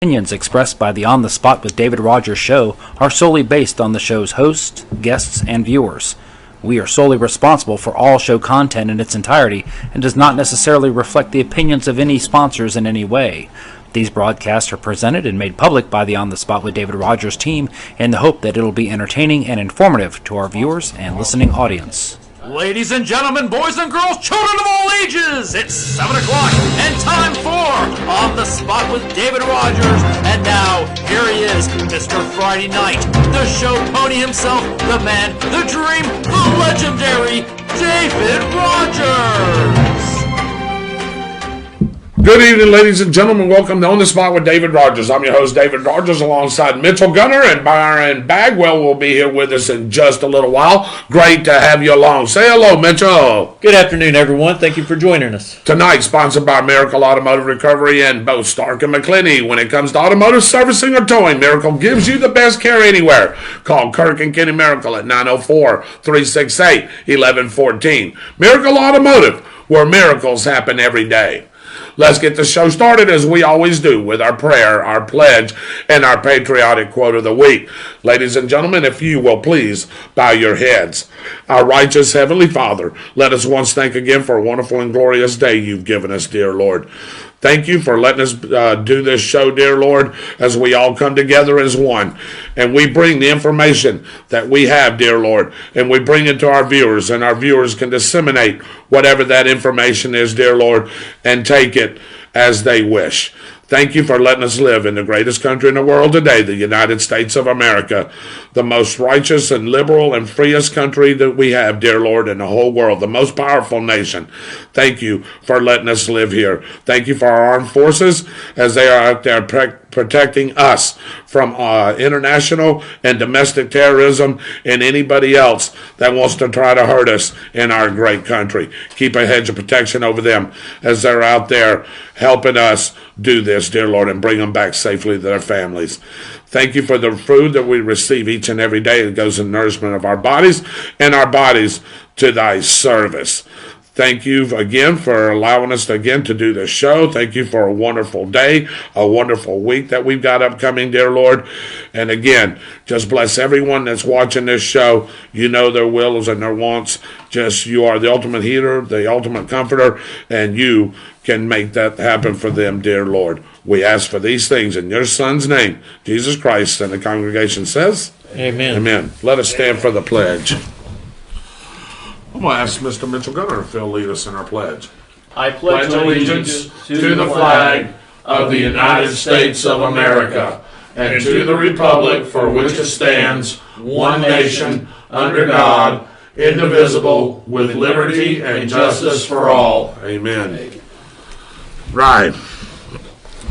Opinions expressed by the On the Spot with David Rodgers show are solely based on the show's hosts, guests, and viewers. We are solely responsible for all show content in its entirety and does not necessarily reflect the opinions of any sponsors in any way. These broadcasts are presented and made public by the On the Spot with David Rodgers team in the hope that it'll be entertaining and informative to our viewers and listening audience. Ladies and gentlemen, boys and girls, children of all ages, it's 7 o'clock and time for On the Spot with David Rodgers. And now, here he is, Mr. Friday Night, the show pony himself, the man, the dream, the legendary David Rodgers. Good evening, ladies and gentlemen. Welcome to On the Spot with David Rodgers. I'm your host, David Rodgers, alongside Mitchell Gunner, and Byron Bagwell will be here with us in just a little while. Great to have you along. Say hello, Mitchell. Good afternoon, everyone. Thank you for joining us. Tonight, sponsored by Miracle Automotive Recovery and both Stark and McClinney. When it comes to automotive servicing or towing, Miracle gives you the best care anywhere. Call Kirk and Kenny Miracle at 904-368-1114. Miracle Automotive, where miracles happen every day. Let's get the show started as we always do with our prayer, our pledge, and our patriotic quote of the week. Ladies and gentlemen, if you will please bow your heads. Our righteous Heavenly Father, let us once thank again for a wonderful and glorious day you've given us, dear Lord. Thank you for letting us do this show, dear Lord, as we all come together as one. And we bring the information that we have, dear Lord, and we bring it to our viewers, and our viewers can disseminate whatever that information is, dear Lord, and take it as they wish. Thank you for letting us live in the greatest country in the world today, the United States of America, the most righteous and liberal and freest country that we have, dear Lord, in the whole world, the most powerful nation. Thank you for letting us live here. Thank you for our armed forces as they are out there protecting us from international and domestic terrorism and anybody else that wants to try to hurt us in our great country. Keep a hedge of protection over them as they're out there helping us do this, dear Lord, and bring them back safely to their families. Thank you for the food that we receive each and every day. It goes in nourishment of our bodies and our bodies to thy service. Thank you again for allowing us again to do this show. Thank you for a wonderful day, a wonderful week that we've got upcoming, dear Lord. And again, just bless everyone that's watching this show. You know their wills and their wants. Just you are the ultimate healer, the ultimate comforter, and you can make that happen for them, dear Lord. We ask for these things in your Son's name, Jesus Christ, and the congregation says, Amen. Amen. Let us stand for the pledge. I'm going to ask Mr. Mitchell Gunner if he'll lead us in our pledge. I pledge allegiance to the flag of the United States of America and to the republic for which it stands, one nation, under God, indivisible, with liberty and justice for all. Amen. Right.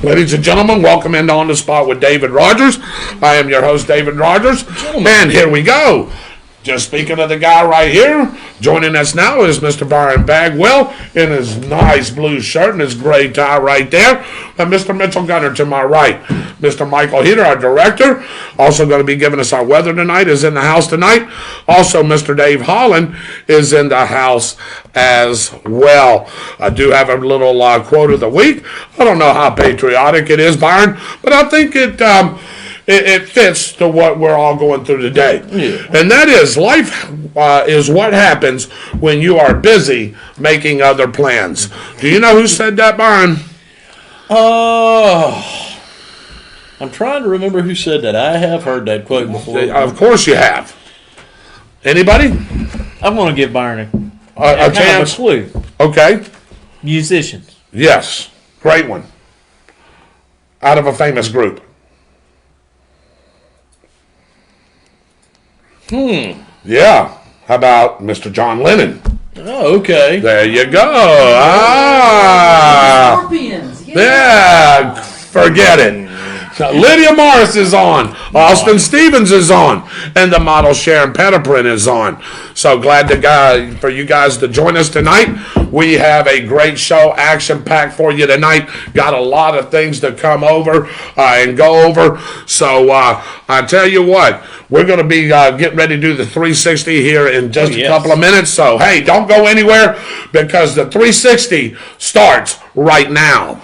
Ladies and gentlemen, welcome into On the Spot with David Rodgers. I am your host, David Rodgers. And here we go. Just speaking of the guy right here, joining us now is Mr. Byron Bagwell in his nice blue shirt and his gray tie right there. And Mr. Mitchell Gunner to my right. Mr. Michael Heater, our director, also going to be giving us our weather tonight, is in the house tonight. Also, Mr. Dave Holland is in the house as well. I do have a little quote of the week. I don't know how patriotic it is, Byron, but I think it fits to what we're all going through today. Yeah. And that is, life is what happens when you are busy making other plans. Do you know who said that, Byron? I'm trying to remember who said that. I have heard that quote before. Of course you have. Anybody? I'm going to give Byron a chance. A clue. Okay. Musicians. Yes. Great one. Out of a famous group. Yeah. How about Mr. John Lennon? Oh, okay. There you go. Scorpions. Yeah. Forget it. Lydia Morris is on. Austin Stevens is on. And the model Sharon Pettiprin is on. So glad for you guys to join us tonight. We have a great show, action-packed for you tonight. Got a lot of things to come over and go over. So I tell you what, we're going to be getting ready to do the 360 here in just a couple of minutes. So, hey, don't go anywhere because the 360 starts right now.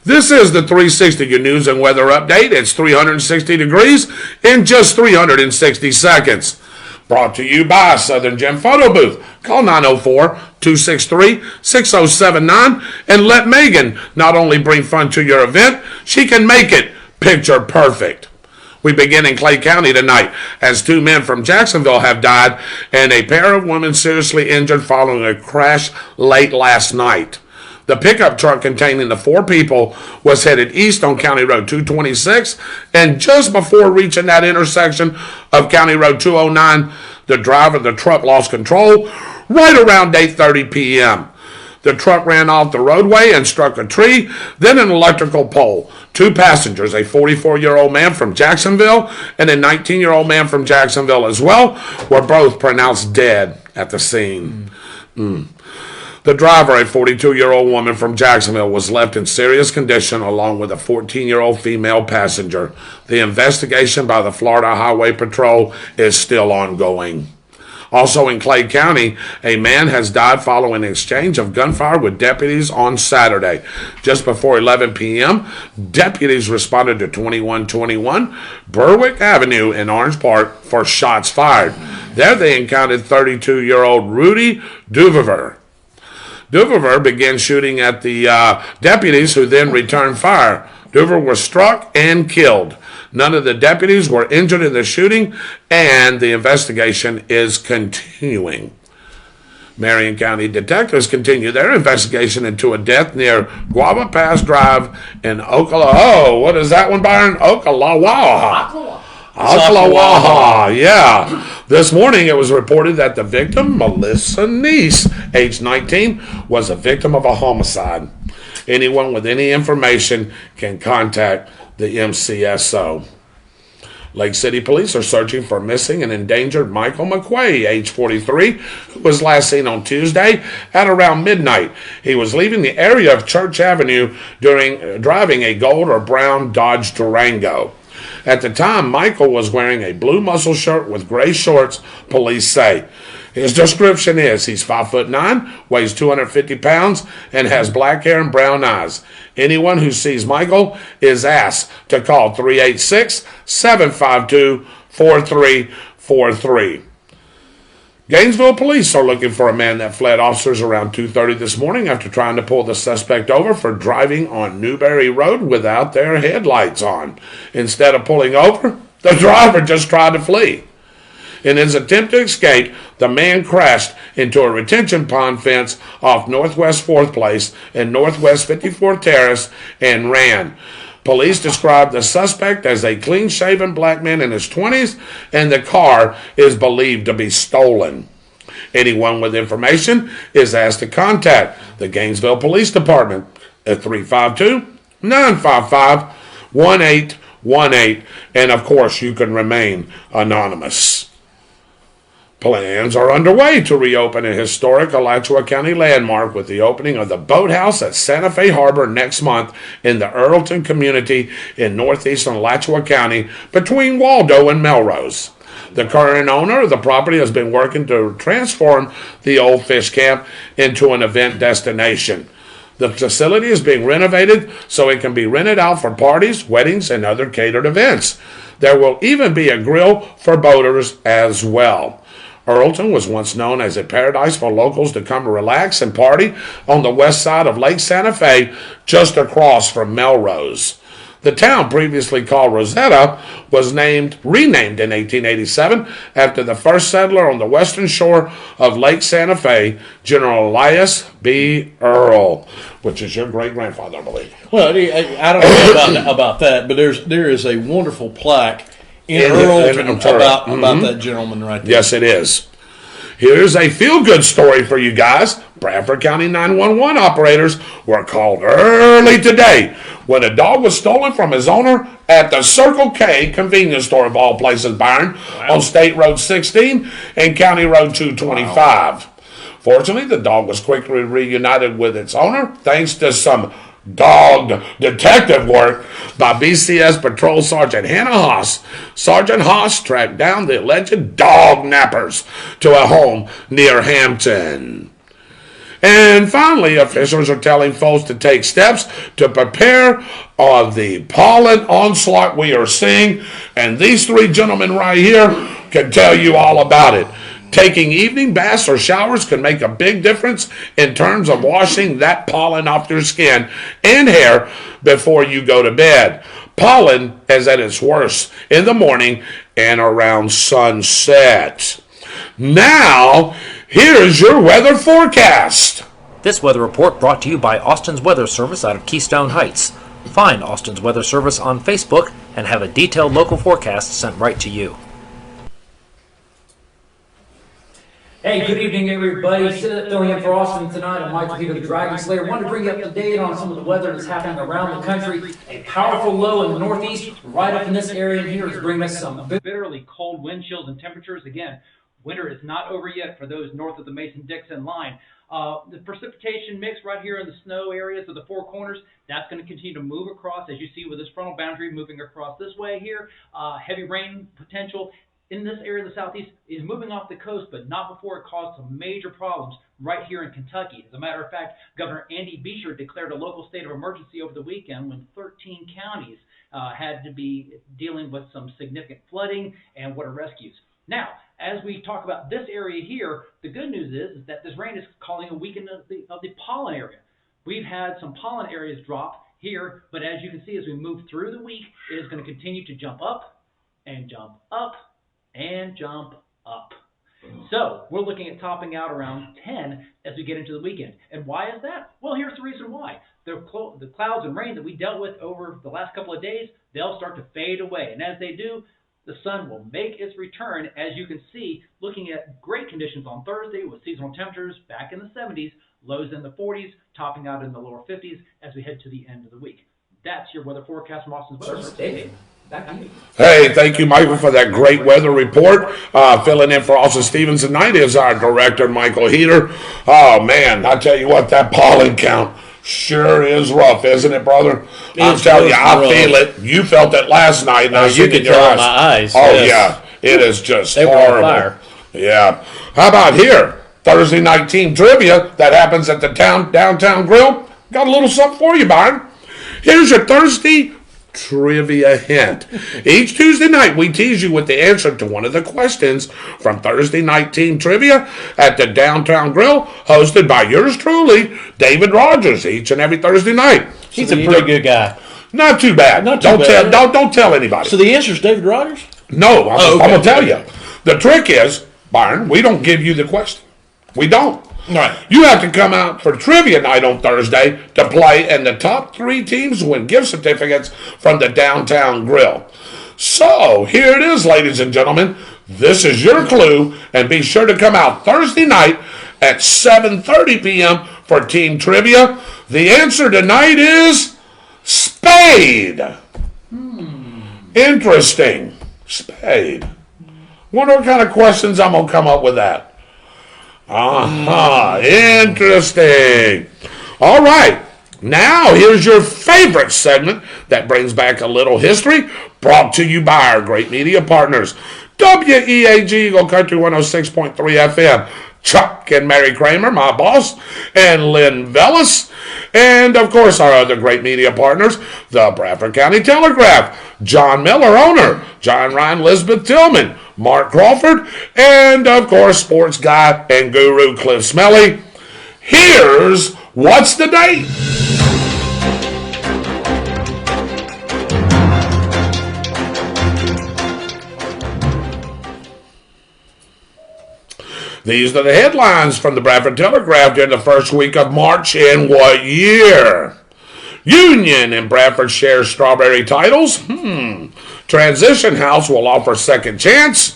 This is the 360 your news and weather update. It's 360 degrees in just 360 seconds. Brought to you by Southern Gem Photo Booth. Call 904-263-6079 and let Megan not only bring fun to your event, she can make it picture perfect. We begin in Clay County tonight as 2 men from Jacksonville have died and a pair of women seriously injured following a crash late last night. The pickup truck containing the 4 people was headed east on County Road 226, and just before reaching that intersection of County Road 209, the driver of the truck lost control right around 8:30 p.m. The truck ran off the roadway and struck a tree, then an electrical pole. 2 passengers, a 44-year-old man from Jacksonville and a 19-year-old man from Jacksonville as well, were both pronounced dead at the scene. The driver, a 42-year-old woman from Jacksonville, was left in serious condition along with a 14-year-old female passenger. The investigation by the Florida Highway Patrol is still ongoing. Also in Clay County, a man has died following an exchange of gunfire with deputies on Saturday. Just before 11 p.m., deputies responded to 2121 Berwick Avenue in Orange Park for shots fired. There they encountered 32-year-old Rudy Duverver. Duverver began shooting at the deputies, who then returned fire. Duverver was struck and killed. None of the deputies were injured in the shooting, and the investigation is continuing. Marion County detectives continue their investigation into a death near Guava Pass Drive in Ocala. Oh, what is that one, Byron? Ocalawaha. Ocalawaha, yeah. This morning it was reported that the victim, Melissa Neese, age 19, was a victim of a homicide. Anyone with any information can contact the MCSO. Lake City Police are searching for missing and endangered Michael Mcquay, age 43, who was last seen on Tuesday at around midnight. He was leaving the area of Church Avenue driving a gold or brown Dodge Durango. At the time, Michael was wearing a blue muscle shirt with gray shorts, police say. His description is he's 5'9", weighs 250 pounds, and has black hair and brown eyes. Anyone who sees Michael is asked to call 386-752-4343. Gainesville police are looking for a man that fled officers around 2:30 this morning after trying to pull the suspect over for driving on Newberry Road without their headlights on. Instead of pulling over, the driver just tried to flee. In his attempt to escape, the man crashed into a retention pond fence off Northwest 4th Place and Northwest 54th Terrace and ran. Police described the suspect as a clean-shaven black man in his 20s, and the car is believed to be stolen. Anyone with information is asked to contact the Gainesville Police Department at 352-955-1818, and of course you can remain anonymous. Plans are underway to reopen a historic Alachua County landmark with the opening of the boathouse at Santa Fe Harbor next month in the Earleton community in northeastern Alachua County between Waldo and Melrose. The current owner of the property has been working to transform the old fish camp into an event destination. The facility is being renovated so it can be rented out for parties, weddings, and other catered events. There will even be a grill for boaters as well. Earleton was once known as a paradise for locals to come relax and party on the west side of Lake Santa Fe, just across from Melrose. The town, previously called Rosetta, was renamed in 1887 after the first settler on the western shore of Lake Santa Fe, General Elias B. Earle, which is your great-grandfather, I believe. Well, I don't know about that, but there is a wonderful plaque in Earleton about that gentleman right there. Yes, it is. Here's a feel-good story for you guys. Bradford County 911 operators were called early today when a dog was stolen from his owner at the Circle K convenience store of all places, Byron, on State Road 16 and County Road 225. Wow. Fortunately, the dog was quickly reunited with its owner thanks to some dogged detective work by BCS Patrol Sergeant Hannah Haas. Sergeant Haas tracked down the alleged dog nappers to a home near Hampton. And finally, officials are telling folks to take steps to prepare on the pollen onslaught we are seeing. And these three gentlemen right here can tell you all about it. Taking evening baths or showers can make a big difference in terms of washing that pollen off your skin and hair before you go to bed. Pollen is at its worst in the morning and around sunset. Now, here's your weather forecast. This weather report brought to you by Austin's Weather Service out of Keystone Heights. Find Austin's Weather Service on Facebook and have a detailed local forecast sent right to you. Hey, good evening, everybody. Filling in for Austin tonight. I'm Michael Heater, the Dragon Slayer. Wanted to bring you up to date on some of the weather that's happening around the country. A powerful low in the northeast, right up in this area here, is bringing us some bitterly cold wind chills and temperatures. Again, winter is not over yet for those north of the Mason-Dixon line. The precipitation mix right here in the snow areas of the Four Corners, that's going to continue to move across, as you see with this frontal boundary moving across this way here. Heavy rain potential in this area of the southeast is moving off the coast, but not before it caused some major problems right here in Kentucky. As a matter of fact, Governor Andy Beshear declared a local state of emergency over the weekend when 13 counties had to be dealing with some significant flooding and water rescues. Now, as we talk about this area here, the good news is that this rain is causing a weakening of the pollen area. We've had some pollen areas drop here, but as you can see, as we move through the week, it is going to continue to jump up and jump up and jump up. So we're looking at topping out around 10 as we get into the weekend. And why is that? Well, here's the reason why. The clouds and rain that we dealt with over the last couple of days, they'll start to fade away. And as they do, the sun will make its return, as you can see, looking at great conditions on Thursday with seasonal temperatures back in the 70s, lows in the 40s, topping out in the lower 50s as we head to the end of the week. That's your weather forecast from Austin's Weather Service. David, back to you. Hey, thank you, Michael, for that great weather report. Filling in for Austin Stevens tonight is our director, Michael Heater. Oh, man, I tell you what, that pollen count sure is rough, isn't it, brother? I'm telling you, I feel it. You felt it last night. And you could tell in my eyes. Oh, yes. yeah. It is just they horrible. Were on fire. Yeah. How about here? Thursday night team trivia that happens at the downtown grill. Got a little something for you, Byron. Here's your Thursday trivia hint. Each Tuesday night, we tease you with the answer to one of the questions from Thursday night team trivia at the Downtown Grill, hosted by yours truly, David Rodgers, each and every Thursday night. He's a pretty good guy. Not too bad. Not too bad. Don't tell anybody. So the answer is David Rodgers? No, I'm going to tell you. The trick is, Byron, we don't give you the question. We don't. Right. You have to come out for trivia night on Thursday to play, and the top 3 teams win gift certificates from the Downtown Grill. So, here it is, ladies and gentlemen. This is your clue, and be sure to come out Thursday night at 7:30 p.m. for team trivia. The answer tonight is spade. Interesting. Spade. Wonder what kind of questions I'm going to come up with that. Interesting. All right. Now, here's your favorite segment that brings back a little history, brought to you by our great media partners. WEAG Eagle Country 106.3 FM. Chuck and Mary Kramer, my boss, and Lynn Vellis. And, of course, our other great media partners, the Bradford County Telegraph, John Miller, owner, John Ryan, Elizabeth Tillman, Mark Crawford, and, of course, sports guy and guru Cliff Smelly. Here's What's the Date? These are the headlines from the Bradford Telegraph during the first week of March in what year? Union and Bradford share strawberry titles. Transition House will offer second chance.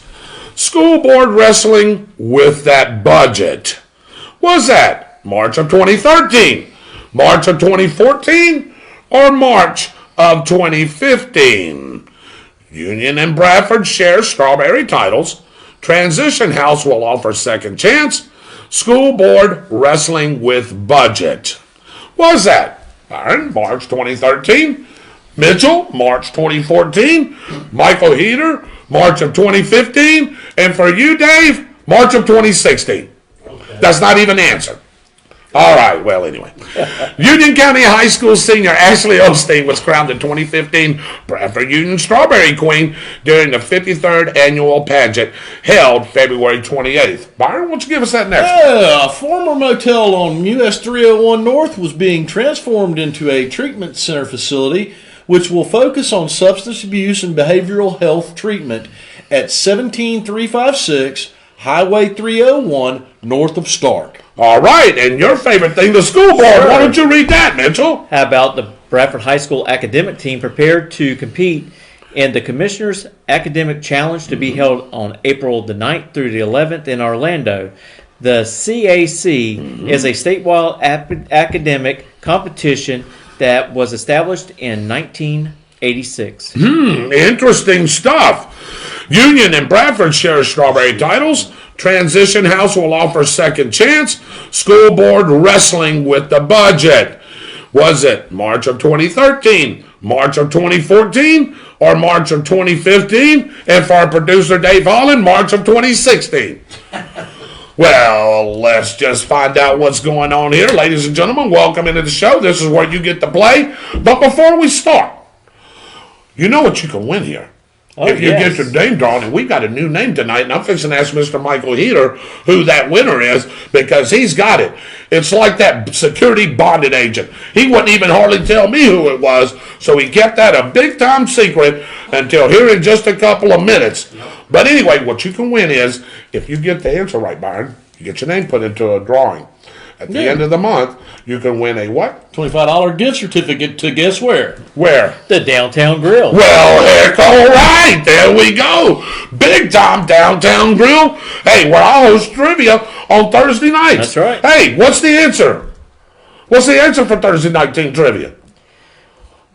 School board wrestling with that budget. Was that March of 2013, March of 2014, or March of 2015? Union and Bradford share strawberry titles. Transition House will offer second chance. School board wrestling with budget. Was that Byron, March 2013? Mitchell, March 2014. Michael Heater, March of 2015. And for you, Dave, March of 2016. Okay. That's not even an answer. All right, well, anyway. Union County High School senior Ashley Osteen was crowned the 2015 Bradford Union Strawberry Queen during the 53rd annual pageant held February 28th. Byron, why don't you give us that next? A former motel on US 301 North was being transformed into a treatment center facility which will focus on substance abuse and behavioral health treatment at 17356 Highway 301 north of Stark. All right, and your favorite thing, the school board. Sure. Why don't you read that, Mitchell? How about the Bradford High School academic team prepared to compete in the Commissioner's Academic Challenge to be held on April the 9th through the 11th in Orlando. The CAC is a statewide academic competition that was established in 1986. Interesting stuff. Union and Bradford share strawberry titles. Transition House will offer second chance. School board wrestling with the budget. Was it March of 2013, March of 2014, or March of 2015? And for our producer Dave Holland, March of 2016. Well, let's just find out what's going on here. Ladies and gentlemen, welcome into the show. This is where you get to play. But before we start, you know what you can win here. If you get your name drawn, and we've got a new name tonight, and I'm fixing to ask Mr. Michael Heater who that winner is, because he's got it. It's like that security bonded agent. He wouldn't even hardly tell me who it was, so he kept that a big-time secret until here in just a couple of minutes. But anyway, what you can win is, if you get the answer right, Byron, you get your name put into a drawing. At the end of the month, you can win a what? $25 gift certificate to guess where? Where? The Downtown Grill. Well, heck, all right, there we go. Big time Downtown Grill. Hey, where I host trivia on Thursday nights. That's right. Hey, what's the answer? What's the answer for Thursday night team trivia?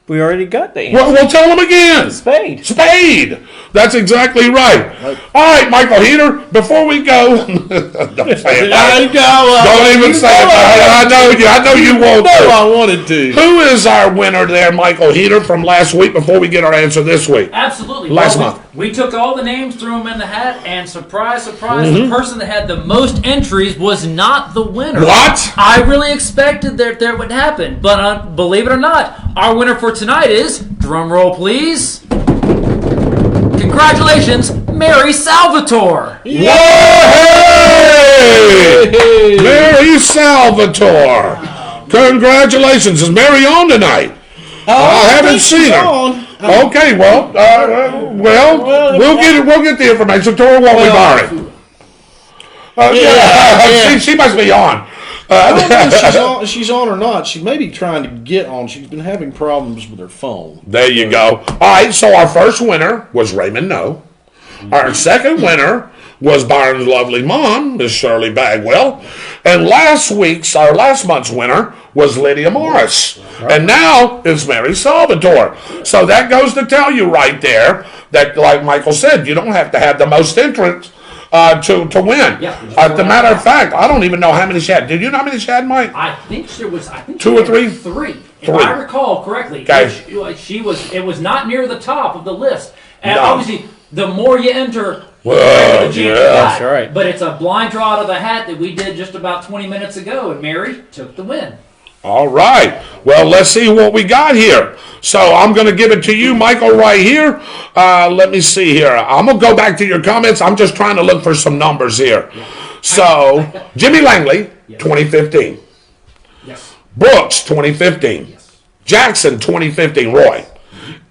We already got the answer. Well, tell them again. Spade. Spade. That's exactly right. All right, Michael Heater, before we go. Don't say it. Don't even say it. I know you won't. I wanted to. Who is our winner there, Michael Heater, from last week before we get our answer this week? Absolutely. Last month. We took all the names, threw them in the hat, and surprise, surprise, the person that had the most entries was not the winner. What? I really expected that would happen, but believe it or not, our winner for tonight is, drum roll please, congratulations, Mary Salvatore. Yay! Mary Salvatore. Congratulations. Is Mary on tonight? I haven't seen her. Okay, well, we'll get the information to her while we borrow it. She must be on. I don't know if she's on or not. She may be trying to get on. She's been having problems with her phone. There you go. All right, so our first winner was Raymond No. Our second winner was Byron's lovely mom, Miss Shirley Bagwell. And last month's winner was Lydia Morris. And now it's Mary Salvatore. So that goes to tell you right there that, like Michael said, you don't have to have the most entrants to win. As a matter of fact, I don't even know how many she had. Did you know how many she had, Mike? I think two or three? Three. If I recall correctly. Okay. It was not near the top of the list. And No. obviously, the more you enter, Well, the chance yeah. you got. That's right. But it's a blind draw out of the hat that we did just about 20 minutes ago, and Mary took the win. All right. Well, let's see what we got here. So I'm going to give it to you, Michael, right here. Let me see here. I'm going to go back to your comments. I'm just trying to look for some numbers here. So Jimmy Langley, 2015. Yes. Brooks, 2015. Yes. Jackson, 2015. Roy.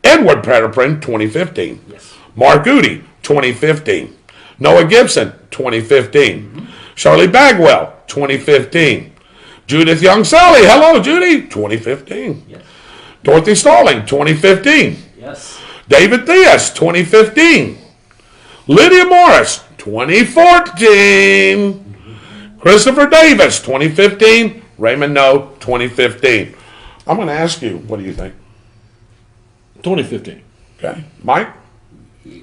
Edward Petterprin, 2015. Yes. Mark Goody, 2015. Noah Gibson, 2015. Shirley Bagwell, 2015. Judith Young Sally, hello Judy, 2015. Yes. Dorothy Starling, 2015. Yes. David Theus, 2015. Lydia Morris, 2014. Christopher Davis, 2015. Raymond No, 2015. I'm going to ask you, what do you think? 2015. Okay. Mike?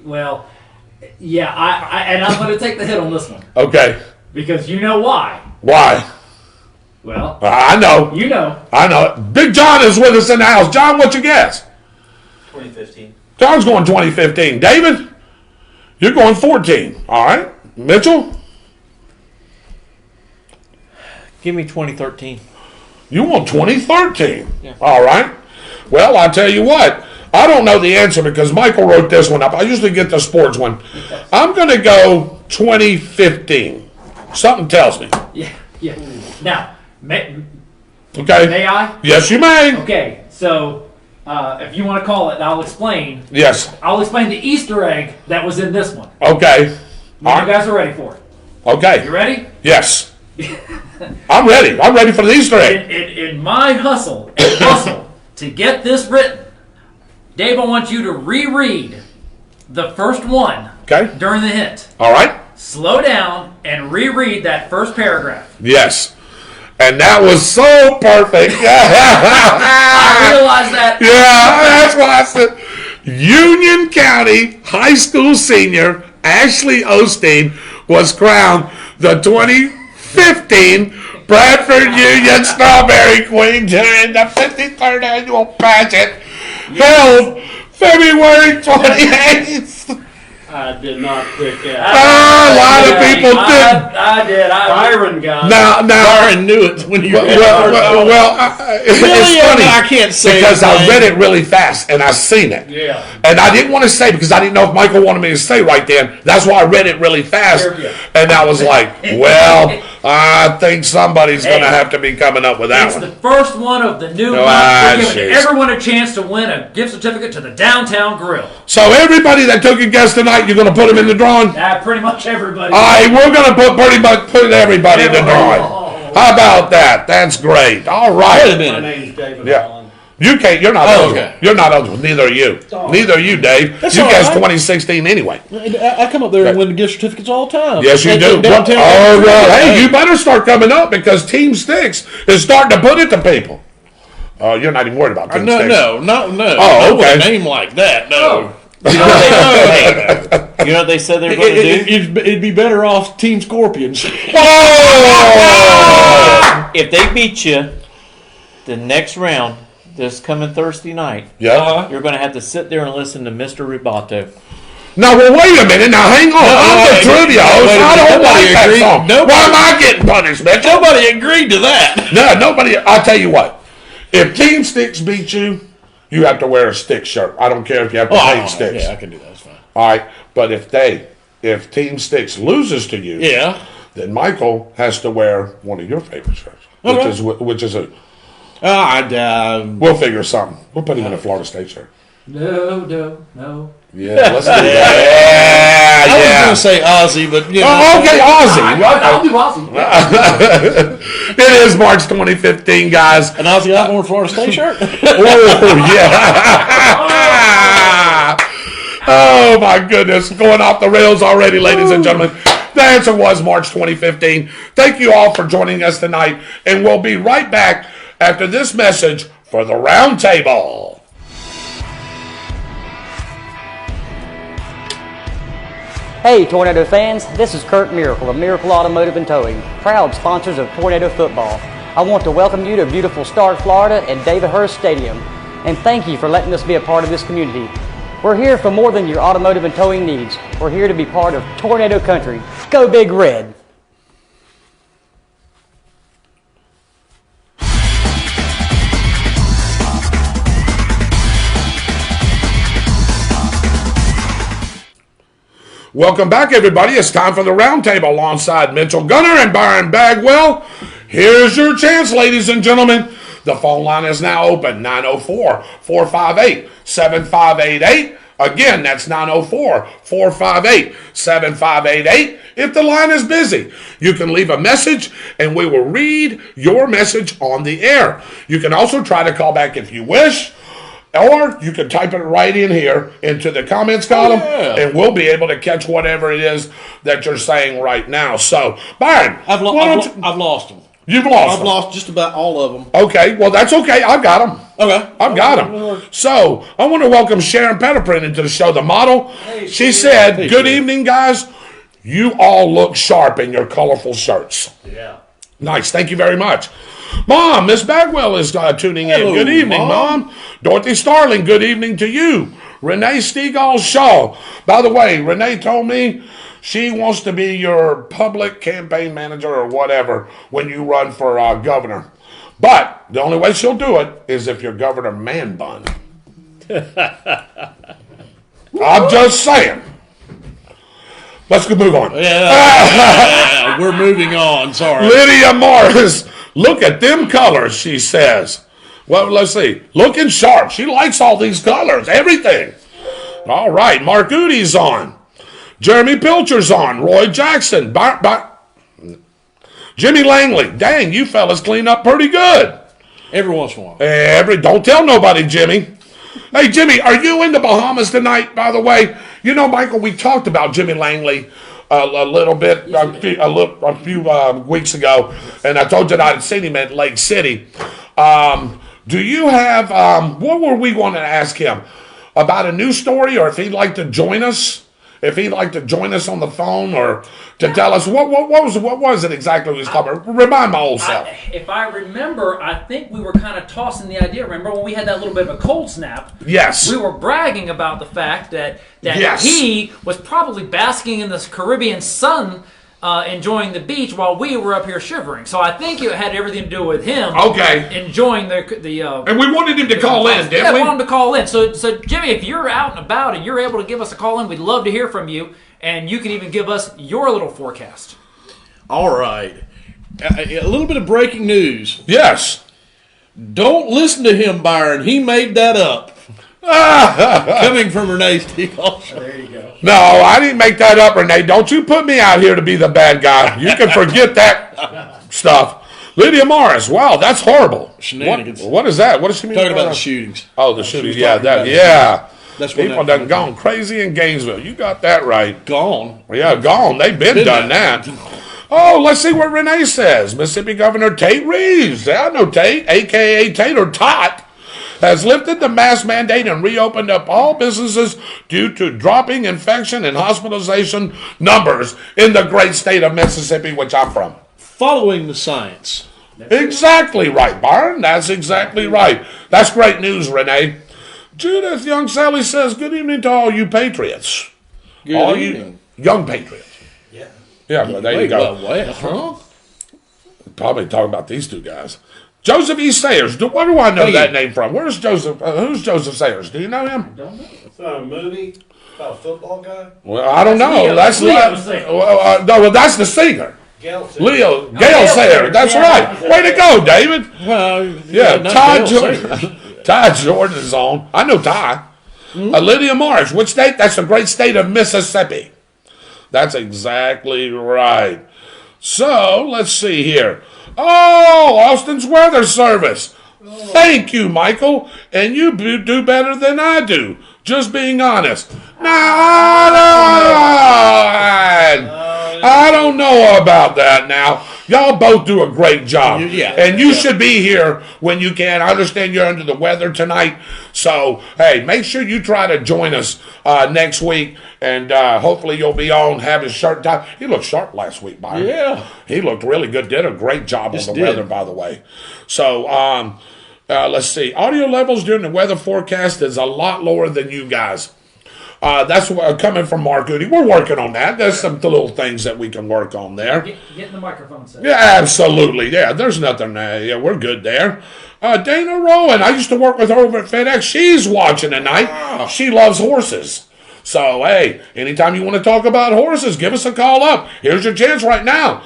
Well, yeah, and I'm going to take the hit on this one. Okay. Because you know why. Why? Well, I know. you know. I know. Big John is with us in the house. John, what's your guess? 2015. John's going 2015. David? You're going 14. All right. Mitchell? Give me 2013. You want 2013? Yeah. All right. Well, I'll tell you what. I don't know the answer because Michael wrote this one up. I usually get the sports one. I'm going to go 2015. Something tells me. Yeah. Now, may Okay. I? Yes, you may. Okay, so if you want to call it, I'll explain. Yes. I'll explain the Easter egg that was in this one. Okay. You guys are ready for it. Okay. You ready? Yes. I'm ready. I'm ready for the Easter egg. In my hustle and bustle to get this written, Dave, I want you to reread the first one Okay. during the hint. All right. Slow down and reread that first paragraph. Yes. And that was so perfect. I realize that. Yeah, that's why I said Union County High School senior Ashley Osteen was crowned the 2015 Bradford Union Strawberry Queen during the 53rd annual pageant held February 28th. I did not pick that. A lot of people did. I did. Byron got Now, Byron knew it when you it's Really? funny I can't say because his I name. read it really fast and I seen it. Yeah. And I didn't want to say because I didn't know if Michael wanted me to say right then. That's why I read it really fast. Sure. And I was like, well, I think somebody's going to Hey, have to be coming up with that It's one. the first one of the new month. Ah, We're giving jeez. everyone a chance to win a gift certificate to the Downtown Grill. So everybody that took a guess tonight, you're going to put them in the drawing? Pretty much everybody. All right, we're going to put everybody in the drawing. How about that? That's great. All right. Wait a My minute. name's David Yeah. Holland. You can't. You're not Oh, eligible. okay. You're not eligible. Neither are you. Neither are you, Dave. That's you all guessed right. 2016 anyway. I come up there and win the gift certificates all the time. Yes, you At do. the downtown. Oh well, hey, you better start coming up because Team Styx is starting to put it to people. Oh, you're not even worried about Team Styx. No. Oh, Not okay. with a name like that. No. You know what they said they were going to do? It'd be better off Team Scorpions. Oh! If they beat you the next round, this coming Thursday night, Yeah. you're going to have to sit there and listen to Mr. Rubato. Now, well, wait a minute. Now, hang on. I'm the trivia host. I don't like that agreed. song. Why am I getting punished, Mitchell? Nobody agreed to that. No, nobody. I'll tell you what. If Team Styx beats you, you have to wear a Styx shirt. I don't care if you have to paint Styx. Yeah, I can do that. That's fine. All right, but if Team Styx loses to you, Yeah. then Michael has to wear one of your favorite shirts, Okay. which is a. We'll We'll figure something. We'll put him in a Florida State shirt. No. Yeah, let's do that. I was Yeah, going to say Ozzy, but you know. Oh, okay, Ozzy. I'll do awesome. It is March 2015, guys. An Ozzy Osbourne Florida State shirt. Oh yeah. Oh my goodness, going off the rails already, ladies and gentlemen. The answer was March 2015. Thank you all for joining us tonight, and we'll be right back after this message for the round table. Hey Tornado fans, this is Kurt Miracle of Miracle Automotive and Towing, proud sponsors of Tornado Football. I want to welcome you to beautiful Stark, Florida at David Hurst Stadium, and thank you for letting us be a part of this community. We're here for more than your automotive and towing needs. We're here to be part of Tornado Country. Go Big Red! Welcome back, everybody. It's time for the roundtable alongside Mitchell Gunner and Byron Bagwell. Here's your chance, ladies and gentlemen. The phone line is now open, 904-458-7588. Again, that's 904-458-7588. If the line is busy, you can leave a message and we will read your message on the air. You can also try to call back if you wish. Or you can type it right in here into the comments column, and we'll be able to catch whatever it is that you're saying right now. So, Byron, I've lost them. You've lost I've them. lost just about all of them. Okay, well, that's okay. I've got them. Okay. I've got them. So, I want to welcome Sharon Pettiprint into the show, the model. She said, good evening, guys. You all look sharp in your colorful shirts. Yeah. Nice. Thank you very much. Mom, Miss Bagwell is tuning in. Hello, Good evening, Mom. Dorothy Starling, good evening to you. Renee Stegall Shaw. By the way, Renee told me She wants to be your public campaign manager or whatever when you run for governor. But the only way she'll do it is if you're Governor Man Bun. I'm just saying. Let's move on. Yeah, we're moving on. Sorry. Lydia Morris, look at them colors, she says. Well, let's see. Looking sharp. She likes all these colors, everything. All right, Mark Udy's on. Jeremy Pilcher's on. Roy Jackson. Jimmy Langley. Dang, you fellas clean up pretty good. Every once in a while. Don't tell nobody, Jimmy. Hey, Jimmy, are you in the Bahamas tonight, by the way? You know, Michael, we talked about Jimmy Langley a little bit, a few weeks ago, and I told you that I had seen him at Lake City. Do you have, what were we going to ask him? About a news story, or if he'd like to join us? If he'd like to join us on the phone, or to tell us what was it exactly we was talking about? Remind my old self. If I remember, I think we were kind of tossing the idea. Remember when we had that little bit of a cold snap? Yes. We were bragging about the fact that Yes. he was probably basking in this Caribbean sun, enjoying the beach while we were up here shivering. So I think it had everything to do with him. Okay. Enjoying the and we wanted him to call in, didn't we? Yeah, wanted him to call in. So Jimmy, if you're out and about and you're able to give us a call in, we'd love to hear from you. And you can even give us your little forecast. All right. A little bit of breaking news. Yes. Don't listen to him, Byron. He made that up. Coming from Renee Steele. There you go. No, I didn't make that up, Renee. Don't you put me out here to be the bad guy. You can forget that stuff. Lydia Morris, wow, that's horrible. Shenanigans. What is that? What does she mean? Talking about the shootings. Oh, the shootings. was Yeah, talking about yeah. That's when People that- done gone crazy in Gainesville. You got that right. Gone. Yeah, gone. They've been done that. Oh, let's see what Renee says. Mississippi Governor Tate Reeves. I know Tate, a.k.a. Tate or Tot, has lifted the mask mandate and reopened up all businesses due to dropping infection and hospitalization numbers in the great state of Mississippi, which I'm from. Following the science. Exactly right, Byron. That's exactly right. That's great news, Renee. Judith Young Sally says, good evening to all you patriots. Good all evening. you young patriots. Yeah. Yeah, well, there you go. Wait, huh? Probably talking about these two guys. Joseph E. Sayers. Where do I know that name from? Where's Joseph? Who's Joseph Sayers? Do you know him? It's not a movie about a football guy. Well, I don't know. That's Leo Sayers. no, that's the singer. Gail Sayers. Gail Sayers. Sayers. That's right. Way to go, David. Well, Yeah, not Ty Bill Jordan. Sayers. Ty Jordan is on. I know Ty. Lydia Morris. Which state? That's the great state of Mississippi. That's exactly right. So, let's see here. Oh, Austin's Weather Service. Thank you, Michael. And you do better than I do. Just being honest. Now, I don't know about that now. Y'all both do a great job. Yeah. And you should be here when you can. I understand you're under the weather tonight. So, hey, make sure you try to join us next week. And hopefully you'll be on, have his shirt tied. He looked sharp last week, Byron. Yeah. He looked really good. Did a great job on the did. weather, by the way. So, let's see. Audio levels during the weather forecast is a lot lower than you guys. That's coming from Mark Udy. We're working on that. There's some little things that we can work on there. Getting the microphone set. Yeah, absolutely. Yeah, there's nothing. Yeah, we're good there. Dana Rowan, I used to work with her over at FedEx. She's watching tonight. She loves horses. So, hey, anytime you want to talk about horses, give us a call up. Here's your chance right now.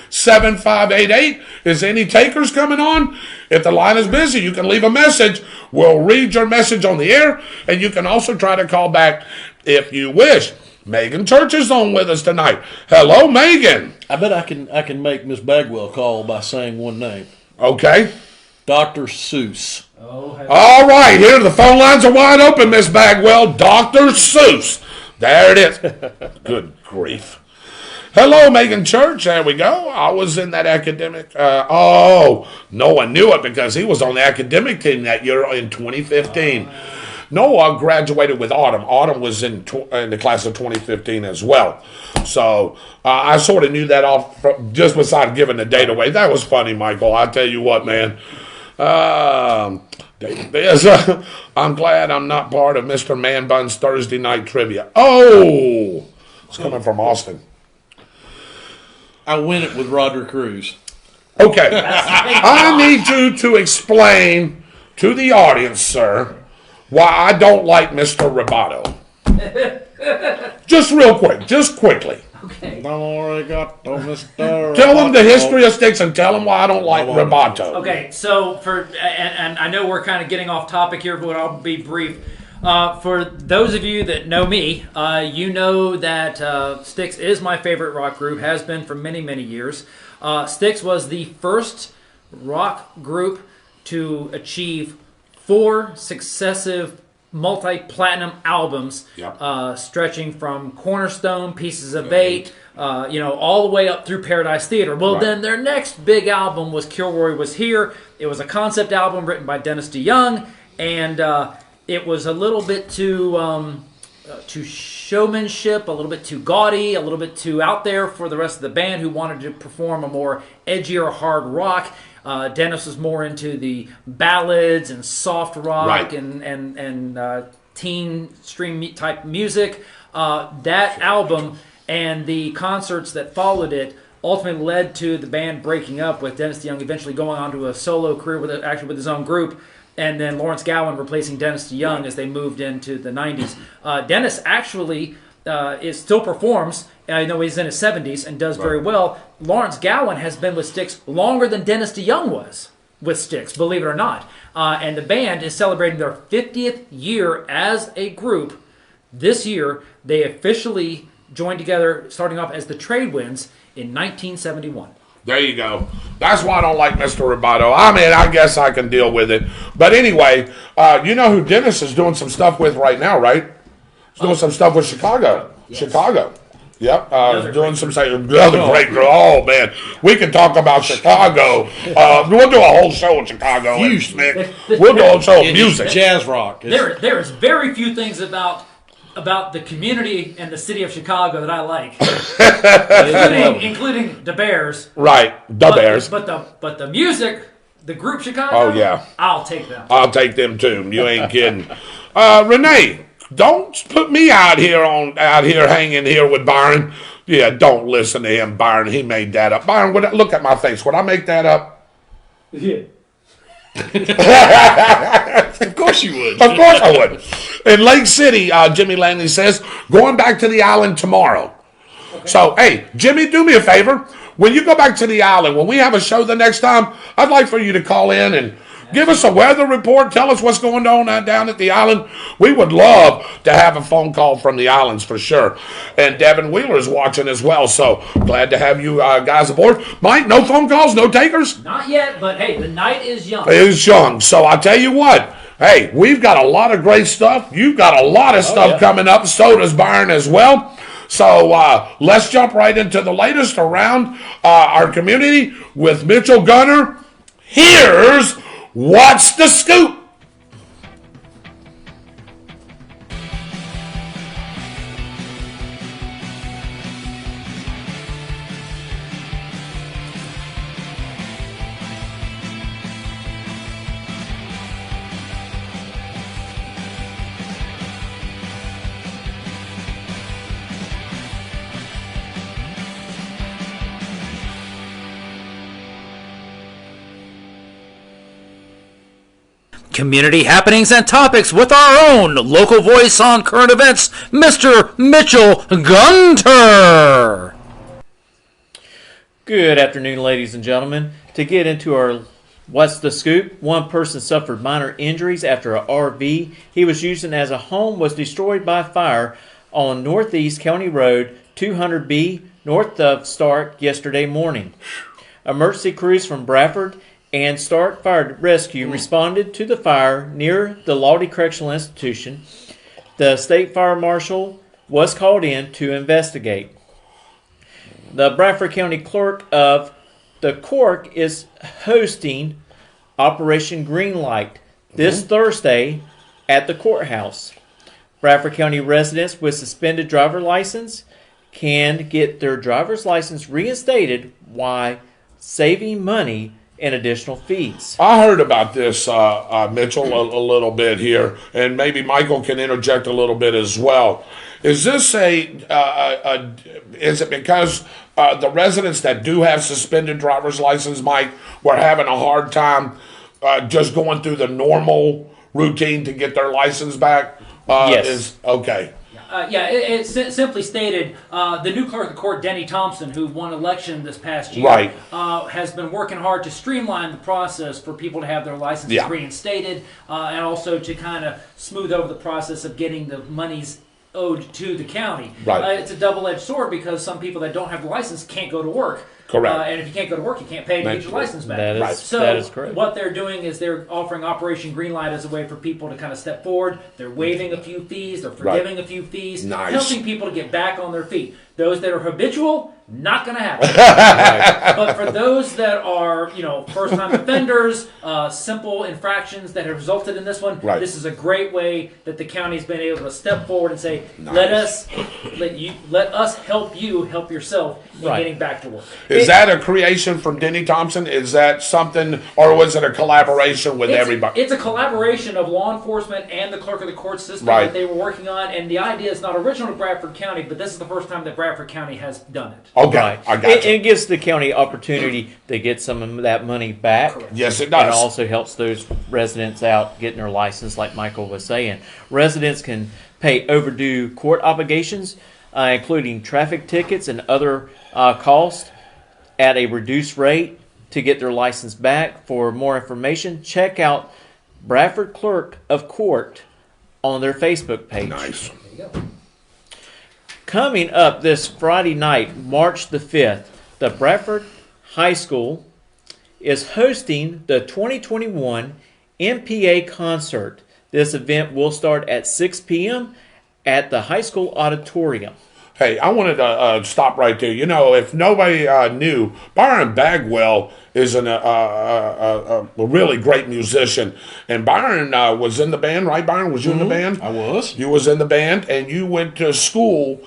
904-458-7588. Is any takers coming on? If the line is busy, you can leave a message. We'll read your message on the air, and you can also try to call back if you wish. Megan Church is on with us tonight. Hello, Megan. I bet I can make Miss Bagwell call by saying one name. Okay. Dr. Seuss. All right, here the phone lines are wide open, Miss Bagwell. Dr. Seuss. There it is. Good grief. Hello, Megan Church. There we go. I was in that academic. No one knew it because he was on the academic team that year in 2015. Noah graduated with Autumn. Autumn was in the class of 2015 as well. So I sort of knew that off just beside giving the date away. That was funny, Michael. I tell you what, man. I'm glad I'm not part of Mr. Man Bun's Thursday night trivia. Oh, it's coming from Austin. I win it with Roger Cruz. Okay, I need you to explain to the audience, sir, why I don't like Mr. Roboto. Just real quick, just quickly. Okay. Tell them the history of Styx and tell them why I don't like Roboto. Okay, so and I know we're kind of getting off topic here, but I'll be brief. For those of you that know me, you know that Styx is my favorite rock group, has been for many, many years. Styx was the first rock group to achieve 4 successive multi-platinum albums, stretching from Cornerstone, Pieces of 8, all the way up through Paradise Theater. Well, then their next big album was Kilroy Was Here. It was a concept album written by Dennis DeYoung, and it was a little bit too showmanship, a little bit too gaudy, a little bit too out there for the rest of the band who wanted to perform a more edgier hard rock. Dennis was more into the ballads and soft rock and teen stream type music. That album and the concerts that followed it ultimately led to the band breaking up, with Dennis DeYoung eventually going on to a solo career with his own group, and then Lawrence Gowan replacing Dennis DeYoung as they moved into the 90s. Dennis actually still performs. I know he's in his 70s and does very well. Lawrence Gowan has been with Styx longer than Dennis DeYoung was with Styx, believe it or not. And the band is celebrating their 50th year as a group. This year, they officially joined together, starting off as the Trade Winds in 1971. There you go. That's why I don't like Mr. Roboto. I mean, I guess I can deal with it. But anyway, you know who Dennis is doing some stuff with right now, right? He's doing some stuff with Chicago. Yes. Chicago. Yep, doing some another great girl. Oh man, we can talk about Chicago. We'll do a whole show in Chicago. Nick. We'll do a whole show of music, jazz rock. There is very few things about the community and the city of Chicago that I like, including the Bears. Right, the Bears. But the music, the group Chicago. Oh yeah, I'll take them. I'll take them too. You ain't kidding, Renee. Don't put me out here hanging here with Byron. Yeah, don't listen to him, Byron. He made that up. Byron, look at my face. Would I make that up? Yeah. Of course you would. Of course I would. In Lake City, Jimmy Langley says, going back to the island tomorrow. Okay. So, hey, Jimmy, do me a favor. When you go back to the island, when we have a show the next time, I'd like for you to call in and give us a weather report. Tell us what's going on down at the island. We would love to have a phone call from the islands for sure. And Devin Wheeler's watching as well. So glad to have you guys aboard. Mike, no phone calls, no takers? Not yet, but hey, the night is young. It is young. So I'll tell you what. Hey, we've got a lot of great stuff. You've got a lot of stuff coming up. So does Byron as well. So let's jump right into the latest around our community with Mitchell Gunner. Here's What's the Scoop? Community happenings and topics with our own local voice on current events, Mr. Mitchell Gunter. Good afternoon, ladies and gentlemen. To get into our What's the Scoop, one person suffered minor injuries after an RV he was using as a home was destroyed by fire on Northeast County Road 200B north of Stark yesterday morning. Emergency crews from Bradford and Stark Fire Rescue responded to the fire near the Lawdy Correctional Institution. The state fire marshal was called in to investigate. The Bradford County Clerk of the Court is hosting Operation Greenlight this Thursday at the courthouse. Bradford County residents with suspended driver license can get their driver's license reinstated while saving money and additional fees. I heard about this, Mitchell, a little bit here, and maybe Michael can interject a little bit as well. Is this is it because the residents that do have suspended driver's license, Mike, were having a hard time just going through the normal routine to get their license back? Yes. Okay. It's simply stated, the new clerk of the court, Denny Thompson, who won election this past year, Right. has been working hard to streamline the process for people to have their licenses Yeah. reinstated, and also to kind of smooth over the process of getting the monies owed to the county. Right. It's a double-edged sword because some people that don't have the license can't go to work. Correct. And if you can't go to work, you can't pay to get your license back. That is, Right. So that is correct. what they're doing is they're offering Operation Greenlight as a way for people to kind of step forward. They're waiving a few fees. They're forgiving a few fees. Nice. Helping people to get back on their feet. Those that are habitual, not going to happen. But for those that are, first-time offenders, simple infractions that have resulted in this one, Right. this is a great way that the county's been able to step forward and say, let us help you help yourself in Right. getting back to work. Is that a creation from Denny Thompson? Is that something, or was it a collaboration with everybody? It's a collaboration of law enforcement and the clerk of the court system Right. that they were working on, and the idea is not original to Bradford County, but this is the first time that Bradford County has done it. Okay, Right. I got you. It gives the county opportunity to get some of that money back. Yes, it And does. also helps those residents out getting their license, like Michael was saying. Residents can pay overdue court obligations, including traffic tickets and other costs, at a reduced rate to get their license back. For more information, check out Bradford Clerk of Court on their Facebook page. Nice. There you go. Coming up this Friday night, March the 5th, the Bradford High School is hosting the 2021 MPA concert. This event will start at 6 p.m. at the high school auditorium. Hey, I wanted to stop right there. If nobody knew, Byron Bagwell is a really great musician. And Byron was in the band, right, Byron? Was you in the band? I was. You was in the band, and you went to school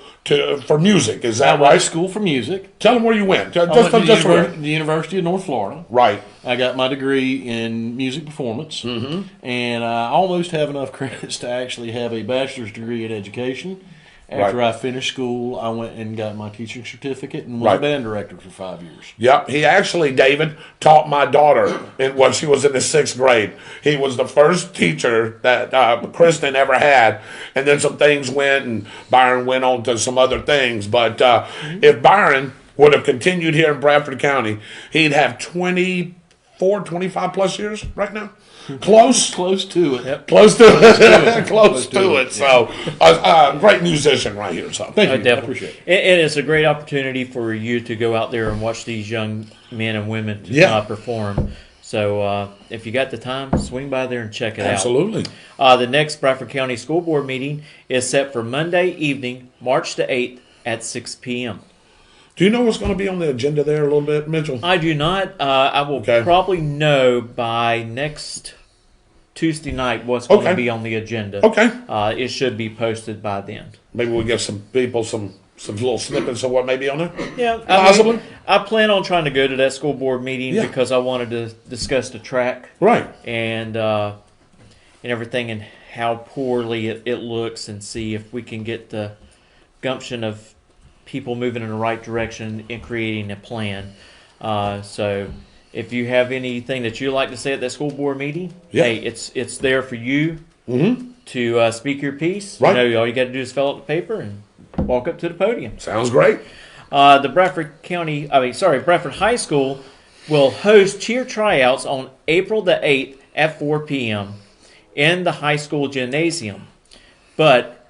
for music. Is that I went right? to school for music. Tell them where you went. I went to the University of North Florida. Right. I got my degree in music performance, and I almost have enough credits to actually have a bachelor's degree in education. After I finished school, I went and got my teaching certificate and was a band director for 5 years. Yep. He actually, David, taught my daughter when she was in the 6th grade. He was the first teacher that Kristen ever had. And then some things went, and Byron went on to some other things. But if Byron would have continued here in Bradford County, he'd have 24, 25 plus years right now. Close to it. Yep. Close to it. Close to it. So, great musician right here. So, Thank you. Definitely. I appreciate it. And it's a great opportunity for you to go out there and watch these young men and women perform. So if you got the time, swing by there and check it absolutely. out. The next Bradford County School Board meeting is set for Monday evening, March the 8th at 6 p.m. Do you know what's going to be on the agenda there a little bit, Mitchell? I do not. I will probably know by next Tuesday night what's going to be on the agenda. Okay. It should be posted by then. Maybe we'll give some people some little snippets of what may be on there. Yeah, possibly. I plan on trying to go to that school board meeting because I wanted to discuss the track, right, and everything, and how poorly it looks, and see if we can get the gumption of people moving in the right direction and creating a plan. So, if you have anything that you'd like to say at that school board meeting, hey, it's there for you to speak your piece. Right. All you got to do is fill out the paper and walk up to the podium. Sounds great. The Bradford High School will host cheer tryouts on April the 8th at 4 p.m. in the high school gymnasium. But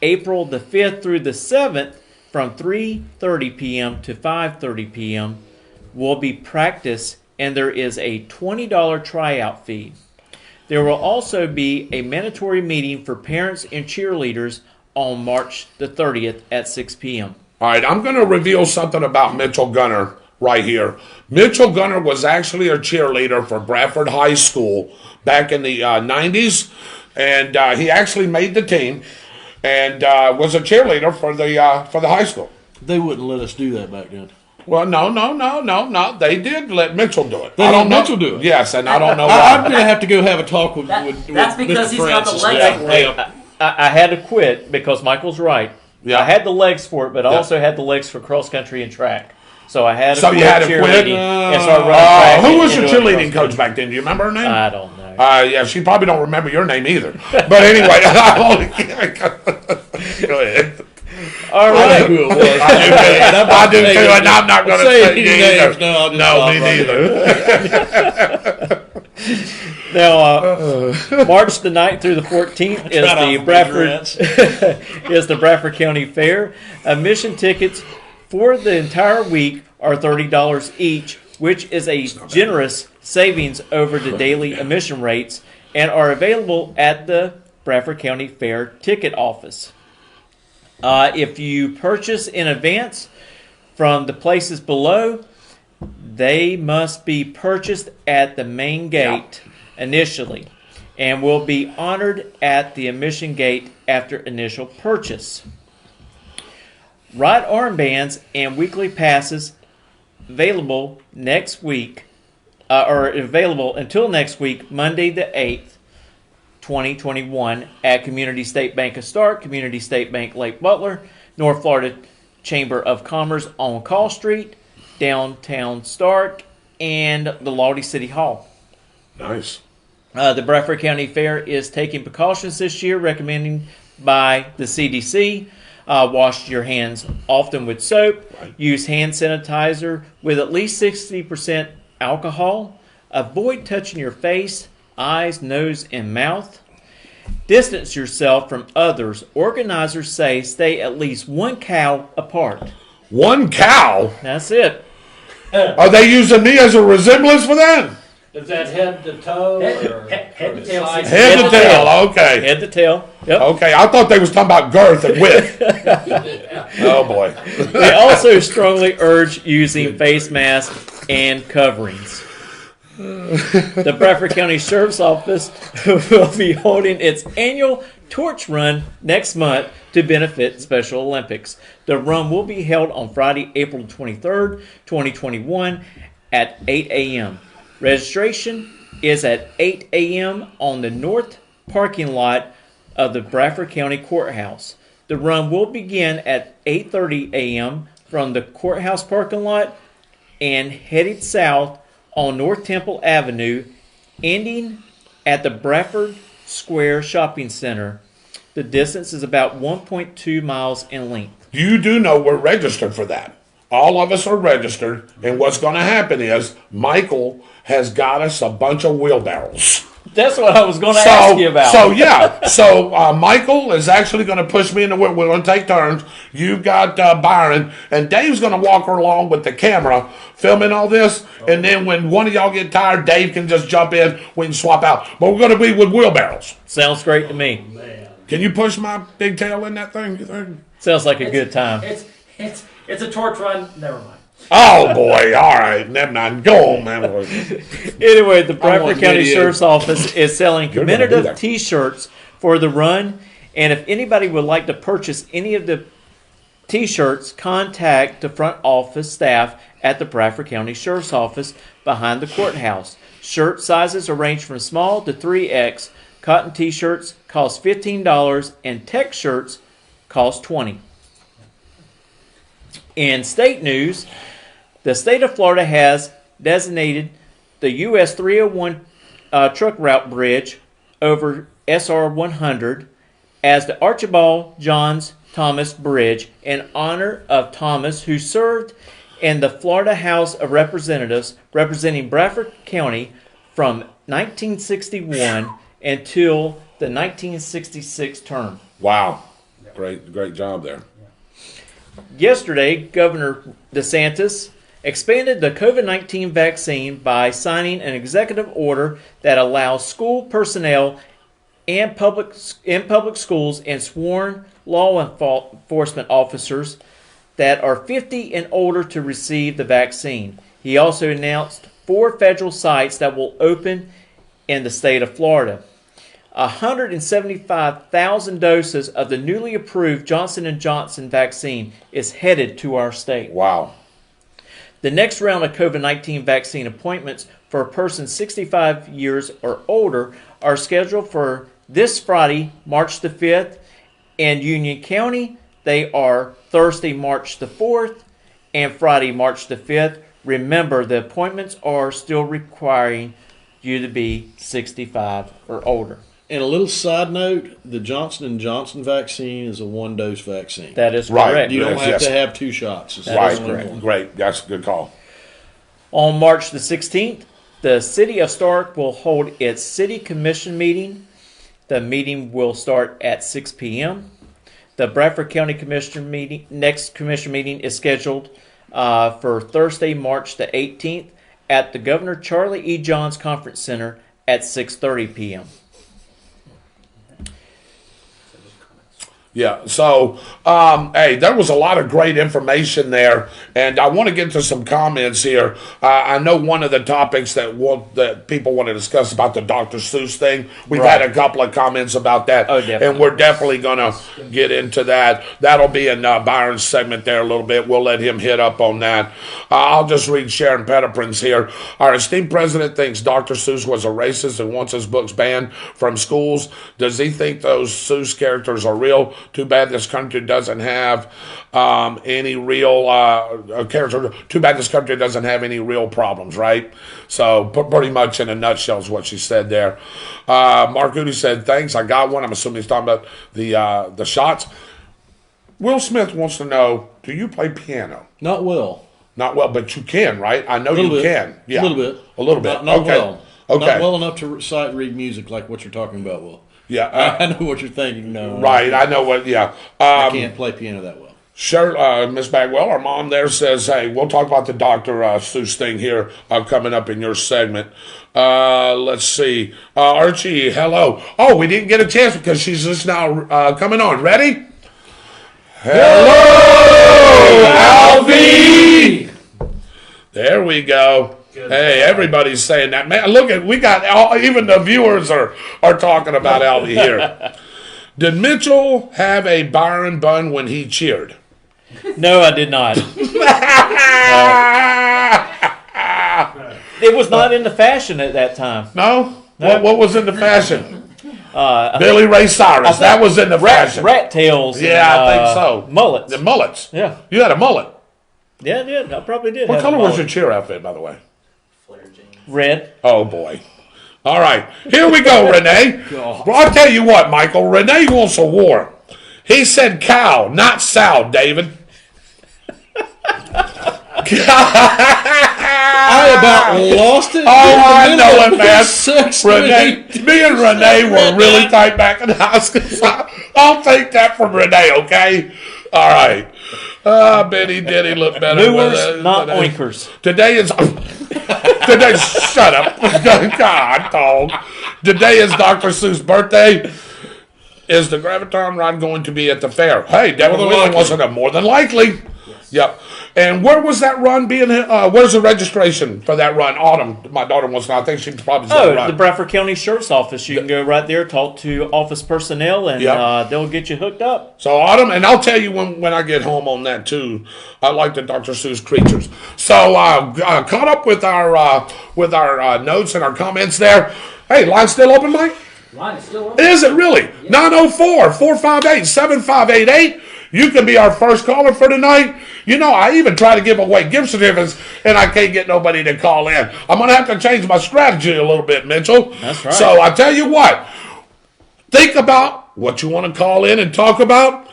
April the 5th through the 7th from 3:30 p.m. to 5:30 p.m. will be practice, and there is a $20 tryout fee. There will also be a mandatory meeting for parents and cheerleaders on March the 30th at 6 p.m. All right, I'm going to reveal something about Mitchell Gunner right here. Mitchell Gunner was actually a cheerleader for Bradford High School back in the 90s, and he actually made the team and was a cheerleader for the high school. They wouldn't let us do that back then. Well, no. They did let Mitchell do it. They I let don't know. Mitchell do it. Yes, and I don't know I'm why. going to have to go have a talk with That's because Mr. he's got the Francis. legs. Yeah. I had to quit because Michael's right. Yeah. I had the legs for it, but I Yeah. also had the legs for cross country and track. So I had to So quit you had to quit? cheerleading and start running track. Who and was your doing cheerleading cross coach back then? Do you remember her name? country. I don't know. Yeah, she probably don't remember your name either. But anyway, go ahead. All I know right. who it was. I do too, and I'm not going to say say any you names. either. No, I'll just No, stop me right neither. Now, March the 9th through the 14th is Try the not Bradford to is the Bradford County Fair. Admission tickets for the entire week are $30 each, which is a generous savings over the daily admission rates, and are available at the Bradford County Fair ticket office. If you purchase in advance from the places below, they must be purchased at the main gate initially and will be honored at the admission gate after initial purchase. Ride armbands and weekly passes available next week, or available until next week, Monday the 8th, 2021, at Community State Bank of Stark, Community State Bank Lake Butler, North Florida Chamber of Commerce on Call Street, downtown Stark, and the Lawdy City Hall. Nice. The Bradford County Fair is taking precautions this year, recommending by the CDC. Wash your hands often with soap. Use hand sanitizer with at least 60% alcohol. Avoid touching your face, eyes, nose, and mouth. Distance yourself from others. Organizers say stay at least 1 cow apart. 1 cow? That's it. Are they using me as a resemblance for them? Is that head to toe? Or Head to tail. side- Head to tail, okay. Head to tail. Yep. Okay, I thought they was talking about girth and width. Oh, boy. They also strongly urge using face masks and coverings. The Bradford County Sheriff's Office will be holding its annual torch run next month to benefit Special Olympics. The run will be held on Friday, April 23rd, 2021 at 8 a.m. Registration is at 8 a.m. on the north parking lot of the Bradford County Courthouse. The run will begin at 8:30 a.m. from the courthouse parking lot and headed south on North Temple Avenue, ending at the Bradford Square Shopping Center. The distance is about 1.2 miles in length. You do know we're registered for that. All of us are registered, and what's going to happen is Michael has got us a bunch of wheelbarrows. That's what I was going to ask you about. So Michael is actually going to push me in the wheel. We're going to take turns. You've got Byron, and Dave's going to walk along with the camera, filming all this. And then when one of y'all get tired, Dave can just jump in. We can swap out. But we're going to be with wheelbarrows. Sounds great to me. Can you push my big tail in that thing, you think? Sounds like a good time. It's a torch run. Never mind. Oh, boy. All right. Never mind. Go on, man. Anyway, the Bradford County video. Sheriff's Office is selling You're gonna do commemorative that. T-shirts for the run. And if anybody would like to purchase any of the T-shirts, contact the front office staff at the Bradford County Sheriff's Office behind the courthouse. Shirt sizes range from small to 3X. Cotton T-shirts cost $15 and tech shirts cost $20. In state news, the state of Florida has designated the US 301 truck route bridge over SR 100 as the Archibald Johns Thomas Bridge in honor of Thomas, who served in the Florida House of Representatives representing Bradford County from 1961 until the 1966 term. Wow. Great job there. Yesterday, Governor DeSantis expanded the COVID-19 vaccine by signing an executive order that allows school personnel and public schools and sworn law enforcement officers that are 50 and older to receive the vaccine. He also announced 4 federal sites that will open in the state of Florida. 175,000 doses of the newly approved Johnson & Johnson vaccine is headed to our state. Wow. The next round of COVID-19 vaccine appointments for a person 65 years or older are scheduled for this Friday, March the 5th. In Union County, they are Thursday, March the 4th, and Friday, March the 5th. Remember, the appointments are still requiring you to be 65 or older. And a little side note, the Johnson & Johnson vaccine is a one-dose vaccine. That is Right. correct. You don't have Yes. to have 2 shots. It's Right, only one. great. That's a good call. On March the 16th, the City of Stark will hold its City Commission meeting. The meeting will start at 6 p.m. The Bradford County Commission meeting, next commission meeting is scheduled for Thursday, March the 18th at the Governor Charlie E. Johns Conference Center at 6:30 p.m. Yeah, so, hey, there was a lot of great information there, and I want to get to some comments here. I know one of the topics that people want to discuss about the Dr. Seuss thing. We've had a couple of comments about that, Oh, definitely. and we're definitely going to get into that. That'll be in Byron's segment there a little bit. We'll let him hit up on that. I'll just read Sharon Petiprin's here. Our esteemed president thinks Dr. Seuss was a racist and wants his books banned from schools. Does he think those Seuss characters are real? Too bad this country doesn't have any real character. Too bad this country doesn't have any real problems, right? So pretty much in a nutshell is what she said there. Mark Goody said, thanks, I got one. I'm assuming he's talking about the shots. Will Smith wants to know, do you play piano? Not well. Not well, but you can, right? I know you bit. can. Yeah. A little bit. A little bit. Not okay. well. Okay. Not well enough to recite and read music like what you're talking about, Will. Yeah. I know what you're thinking. No. Right. I know what, yeah. I can't play piano that well. Sure, Miss Bagwell, our mom there says, hey, we'll talk about the Dr. Seuss thing here coming up in your segment. Let's see. Archie, hello. Oh, we didn't get a chance because she's just now coming on. Ready? Hello, Alvy! There we go. Hey, everybody's saying that. Man, look at, we got, even the viewers are talking about Alvy here. Did Mitchell have a Byron bun when he cheered? No, I did not. It was not in the fashion at that time. No? What was in the fashion? Billy Ray Cyrus. That was in the fashion. Rat tails. Yeah, and, I think so. Mullets. The mullets. Yeah. You had a mullet. Yeah, I did. I probably did. What have a color was mullet. your cheer outfit, by the way? Red. Oh, boy. All right. Here we go, Renee. Well, I'll tell you what, Michael. Renee wants a war. He said cow, not sow, David. I about lost it. Oh, I know it, man. Sex Renee, me and Renee were really tight back in high school. I'll take that from Renee, okay? All right. Benny Denny look better. Mooers, not oinkers. Today is... Today, shut up. God, dog. Today is Dr. Seuss' birthday. Is the Graviton ride going to be at the fair? Hey, Devin Wheeler wasn't it? More than likely. Yes. Yep. And where was that run being? Where's the registration for that run? Autumn. My daughter wants to know. I think she probably said the Bradford County Sheriff's Office. You can go right there, talk to office personnel, and they'll get you hooked up. So Autumn, and I'll tell you when I get home on that too. I like the Dr. Seuss creatures. So caught up with our notes and our comments there. Hey, line still open, Mike? Line is still open. Is it really? 904-458-7588. You can be our first caller for tonight. You know, I even try to give away gift certificates, and I can't get nobody to call in. I'm going to have to change my strategy a little bit, Mitchell. That's right. So I tell you what, think about what you want to call in and talk about,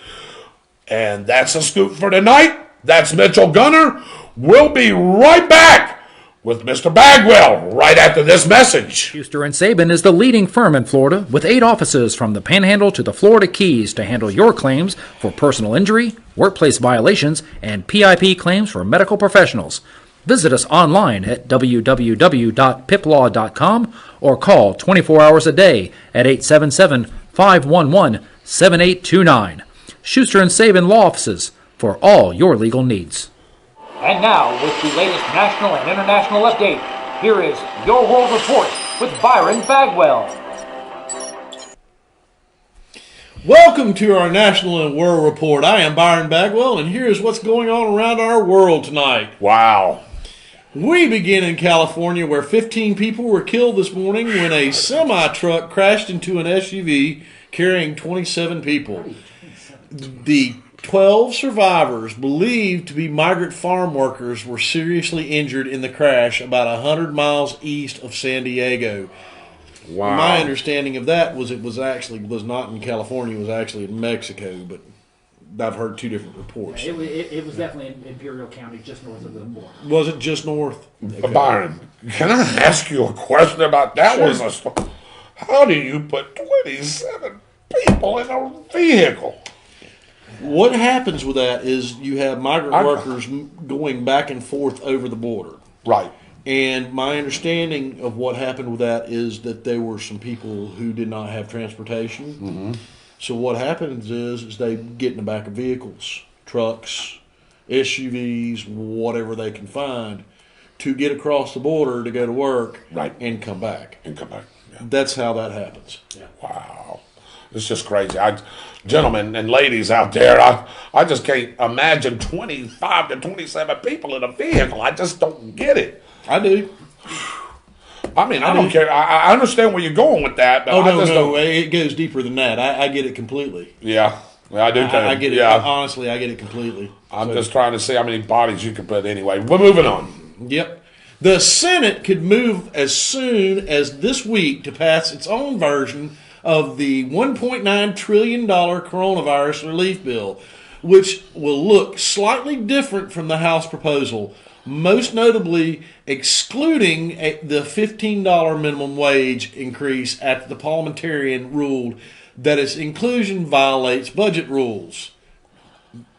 and that's a scoop for tonight. That's Mitchell Gunner. We'll be right back with Mr. Bagwell right after this message. Schuster and Sabin is the leading firm in Florida with 8 offices from the Panhandle to the Florida Keys to handle your claims for personal injury, workplace violations, and PIP claims for medical professionals. Visit us online at www.piplaw.com or call 24 hours a day at 877-511-7829. Schuster and Sabin Law Offices for all your legal needs. And now, with the latest national and international update, here is Your World Report with Byron Bagwell. Welcome to our National and World Report. I am Byron Bagwell, and here's what's going on around our world tonight. Wow. We begin in California, where 15 people were killed this morning when a semi-truck crashed into an SUV carrying 27 people. The 12 survivors, believed to be migrant farm workers, were seriously injured in the crash about 100 miles east of San Diego. Wow. My understanding of that was was not in California, it was actually in Mexico, but I've heard two different reports. It was definitely in Imperial County, just north of the border. Was it just north? Okay. Byron, can I ask you a question about that? Sure. How do you put 27 people in a vehicle? What happens with that is you have migrant workers going back and forth over the border. Right. And my understanding of what happened with that is that there were some people who did not have transportation. Mm-hmm. So what happens is they get in the back of vehicles, trucks, SUVs, whatever they can find, to get across the border to go to work, right, and come back. Yeah. That's how that happens. Yeah. Wow. It's just crazy. Gentlemen and ladies out there, I just can't imagine 25 to 27 people in a vehicle. I just don't get it. I do. I mean, I don't care. I understand where you're going with that, but no, it goes deeper than that. I get it completely. Yeah, I do too. I get it. Yeah. Honestly, I get it completely. I'm just trying to see how many bodies you can put anyway. We're moving on. Yep. The Senate could move as soon as this week to pass its own version of the $1.9 trillion coronavirus relief bill, which will look slightly different from the House proposal, most notably excluding the $15 minimum wage increase after the parliamentarian ruled that its inclusion violates budget rules.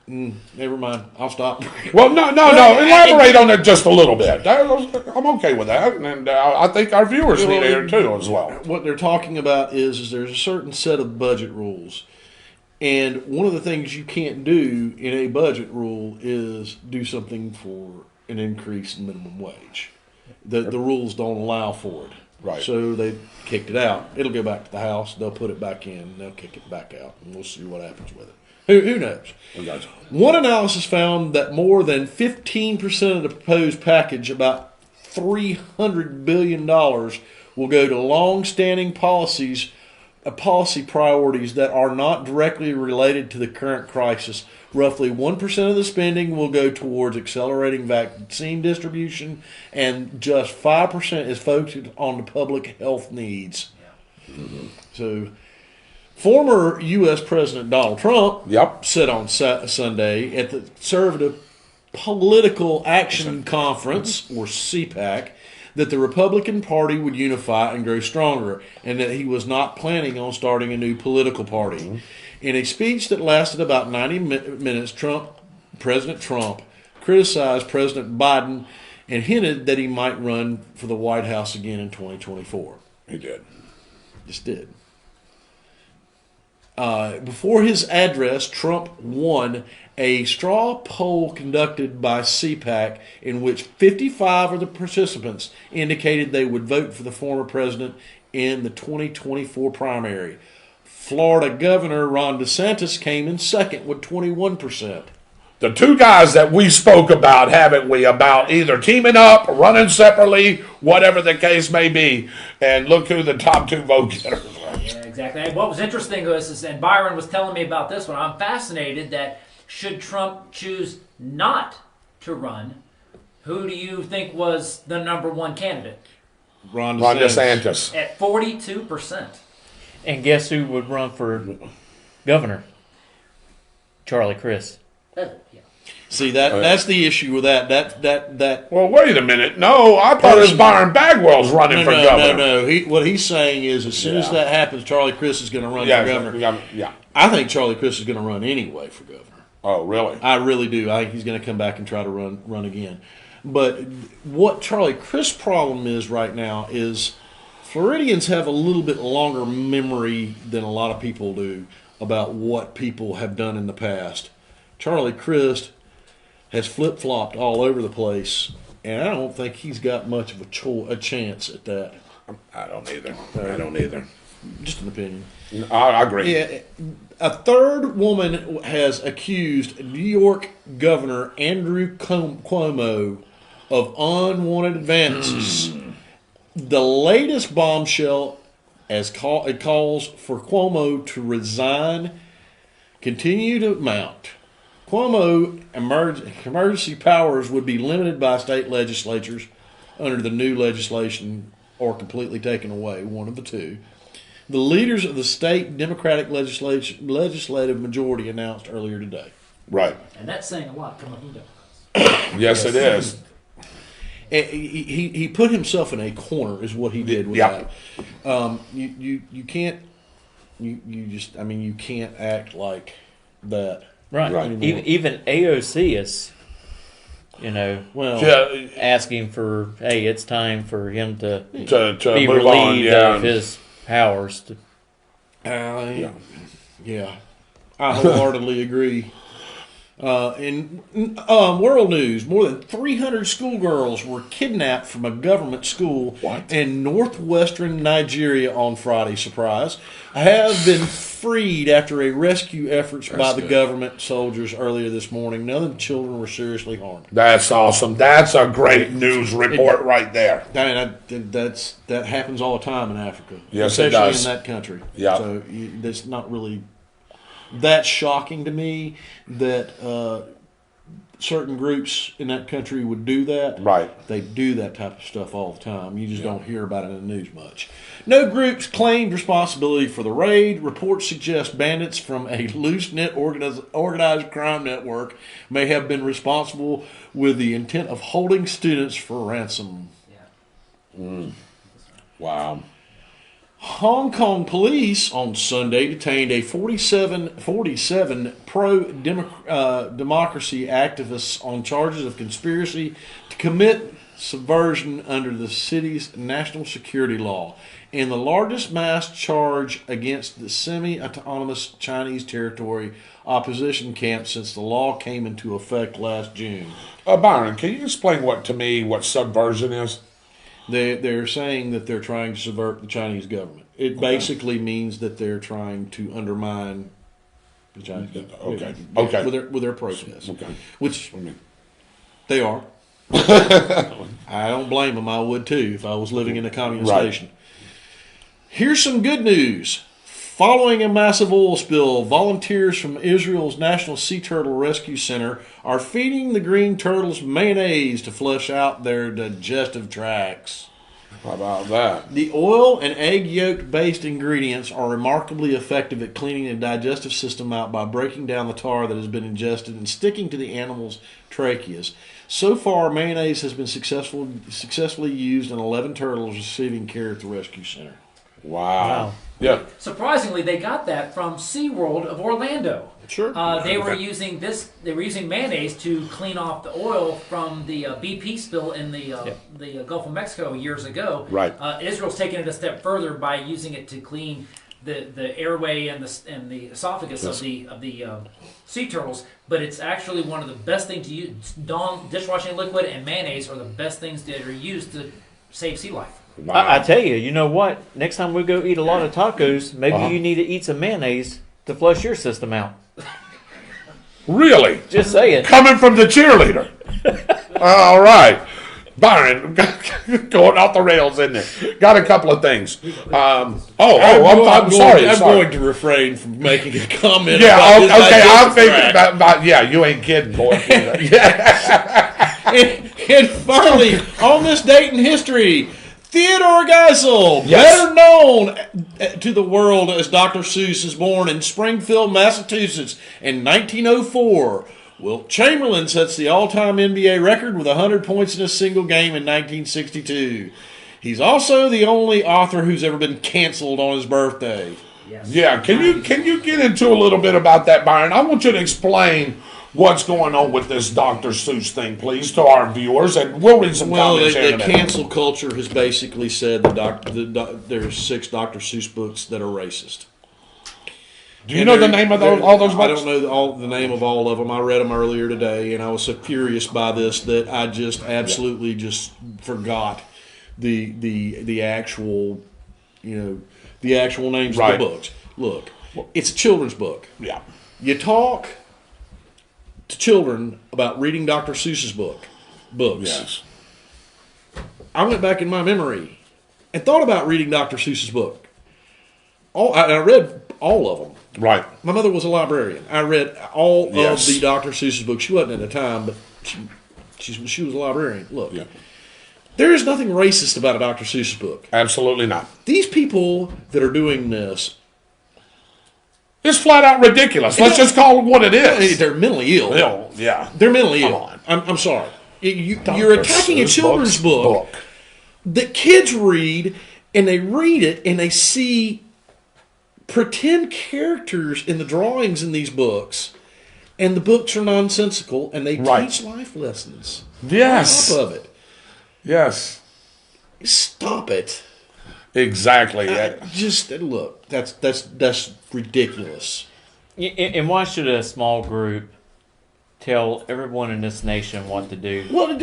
Never mind. I'll stop. Well, no. Elaborate on it just a little bit. I'm okay with that, and I think our viewers need to hear too as well. What they're talking about is there's a certain set of budget rules, and one of the things you can't do in a budget rule is do something for an increase in minimum wage. The rules don't allow for it. Right. So they kicked it out. It'll go back to the House. They'll put it back in. And they'll kick it back out, and we'll see what happens with it. Who knows? One analysis found that more than 15% of the proposed package, about $300 billion, will go to long-standing policy priorities that are not directly related to the current crisis. Roughly 1% of the spending will go towards accelerating vaccine distribution, and just 5% is focused on the public health needs. Mm-hmm. So, former U.S. President Donald Trump said on Sunday at the Conservative Political Action Conference, or CPAC, that the Republican Party would unify and grow stronger, and that he was not planning on starting a new political party. Mm-hmm. In a speech that lasted about 90 minutes, President Trump criticized President Biden and hinted that he might run for the White House again in 2024. He did. Just did. Before his address, Trump won a straw poll conducted by CPAC in which 55 of the participants indicated they would vote for the former president in the 2024 primary. Florida Governor Ron DeSantis came in second with 21%. The two guys that we spoke about, haven't we, about either teaming up, running separately, whatever the case may be, and look who the top two vote getters are. Yeah, exactly. And what was interesting was, and Byron was telling me about this one, I'm fascinated that should Trump choose not to run, who do you think was the number one candidate? Ron DeSantis. At 42%. And guess who would run for governor? Charlie Crist. Yeah. See, that's the issue with that. Well, wait a minute. No, I thought it was Byron Bagwell's running for governor. No. What he's saying is as soon as that happens, Charlie Crist is going to run for governor. Yeah. I think Charlie Crist is going to run anyway for governor. Oh, really? I really do. I think he's going to come back and try to run again. But what Charlie Crist's problem is right now is Floridians have a little bit longer memory than a lot of people do about what people have done in the past. Charlie Crist has flip-flopped all over the place, and I don't think he's got much of a chance at that. I don't either. Just an opinion. I agree. Yeah, a third woman has accused New York Governor Andrew Cuomo of unwanted advances. The latest bombshell, it calls for Cuomo to resign, continue to mount. Cuomo emergency powers would be limited by state legislatures under the new legislation or completely taken away, one of the two. The leaders of the state Democratic legislative majority announced earlier today. Right. And that's saying a lot coming from Democrats. Yes, it is. He put himself in a corner, is what he did with that. You can't. You can't act like that. Right. Even AOC is, asking for, hey, it's time for him to be relieved of his powers. I wholeheartedly agree. In world news, more than 300 schoolgirls were kidnapped from a government school in northwestern Nigeria on Friday. Surprise! Have been freed after a rescue efforts by the government soldiers earlier this morning. None of the children were seriously harmed. That's awesome. That's a great news report right there. That happens all the time in Africa. Yes, especially it does. in that country. Yeah. So that's not really that shocking to me that certain groups in that country would do that. Right. They do that type of stuff all the time. You just don't hear about it in the news much. No groups claimed responsibility for the raid. Reports suggest bandits from a loose-knit organized crime network may have been responsible with the intent of holding students for ransom. Wow. Hong Kong police on Sunday detained a 47 pro-democracy activists on charges of conspiracy to commit subversion under the city's national security law, in the largest mass charge against the semi-autonomous Chinese territory opposition camp since the law came into effect last June. Byron, can you explain what subversion is? They're saying that they're trying to subvert the Chinese government. It basically means that they're trying to undermine the Chinese government. Okay. With their protests. Okay. Which they are. I don't blame them. I would too if I was living in a communist nation. Here's some good news. Following a massive oil spill, volunteers from Israel's National Sea Turtle Rescue Center are feeding the green turtles mayonnaise to flush out their digestive tracts. How about that? The oil and egg yolk-based ingredients are remarkably effective at cleaning the digestive system out by breaking down the tar that has been ingested and sticking to the animal's tracheas. So far, mayonnaise has been successfully used in 11 turtles receiving care at the rescue center. Wow. Yeah. Surprisingly, they got that from SeaWorld of Orlando. Sure. They were using mayonnaise to clean off the oil from the BP spill in the Gulf of Mexico years ago. Right. Israel's taken it a step further by using it to clean the airway and the esophagus of the sea turtles. But it's actually one of the best things to use. Dishwashing liquid and mayonnaise are the best things that are used to save sea life. Wow. I tell you, you know what? Next time we go eat a lot of tacos, maybe you need to eat some mayonnaise to flush your system out. Really? Just saying. Coming from the cheerleader. All right. Byron, going off the rails in there. Got a couple of things. I'm sorry. I'm going to refrain from making a comment. Yeah, about okay. I'm thinking thinking about you ain't kidding, boy. And finally, on this date in history, Theodore Geisel, Yes. better known to the world as Dr. Seuss, is born in Springfield, Massachusetts in 1904. Wilt Chamberlain sets the all-time NBA record with 100 points in a single game in 1962. He's also the only author who's ever been canceled on his birthday. Yes. Yeah, can you get into a little bit about that, Byron? I want you to explain what's going on with this Dr. Seuss thing, please, to our viewers, and we'll read some comments here in a the minute. cancel culture has basically said there's 6 Dr. Seuss books that are racist. Do you know the name of all those books? I don't know the name of all of them. I read them earlier today, and I was so furious by this that I just absolutely just forgot the actual names of the books. Look, it's a children's book. Yeah. You talk to children about reading Dr. Seuss's books. Yes. I went back in my memory and thought about reading Dr. Seuss's book. I read all of them. Right. My mother was a librarian. I read all Yes. of the Dr. Seuss's books. She wasn't at the time, but she was a librarian. Look, there is nothing racist about a Dr. Seuss's book. Absolutely not. These people that are doing this, It's flat out ridiculous. Let's just call it what it is. they're mentally ill. Yeah. They're mentally Come ill. on. I'm sorry. You're attacking a Seuss children's book book. that kids read, and they read it, and they see pretend characters in the drawings in these books, and the books are nonsensical, and they Right. teach life lessons. Yes. On top of it. Yes. Stop it. Exactly. Just look. That's ridiculous. And why should a small group tell everyone in this nation what to do? Well,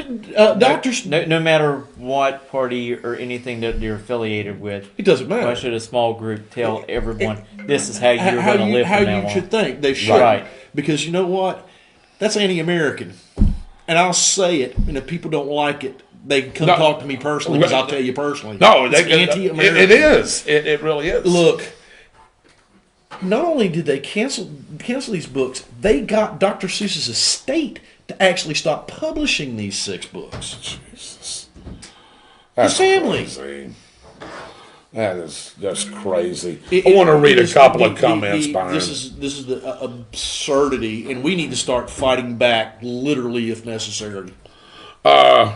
doctors. No matter what party or anything that you're affiliated with, It doesn't matter. why should a small group tell everyone this is how you're how going to you, live how from now you on? should think. They should. Right. Because you know what? That's anti-American. And I'll say it, and if people don't like it, they can come No. talk to me personally, because I'll tell you personally. No, it's anti-American. It is. It really is. Look, not only did they cancel these books, they got Dr. Seuss's estate to actually stop publishing these 6 books. Jesus. His family. Crazy. That is just crazy. I want to read a couple of comments, Byron. This is the absurdity, and we need to start fighting back, literally, if necessary.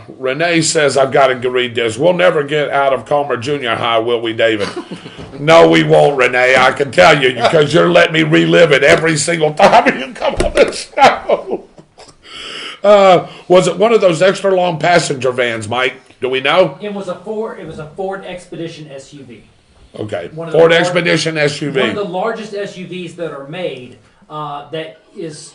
Renee says, I've got to read this. We'll never get out of Comer Junior High, will we, David? No, we won't, Renee. I can tell you, because you're letting me relive it every single time you come on this show. Was it one of those extra long passenger vans, Mike? Do we know? It was a Ford Expedition SUV. Okay. One of the Ford lar- Expedition SUV. One of the largest SUVs that are made that is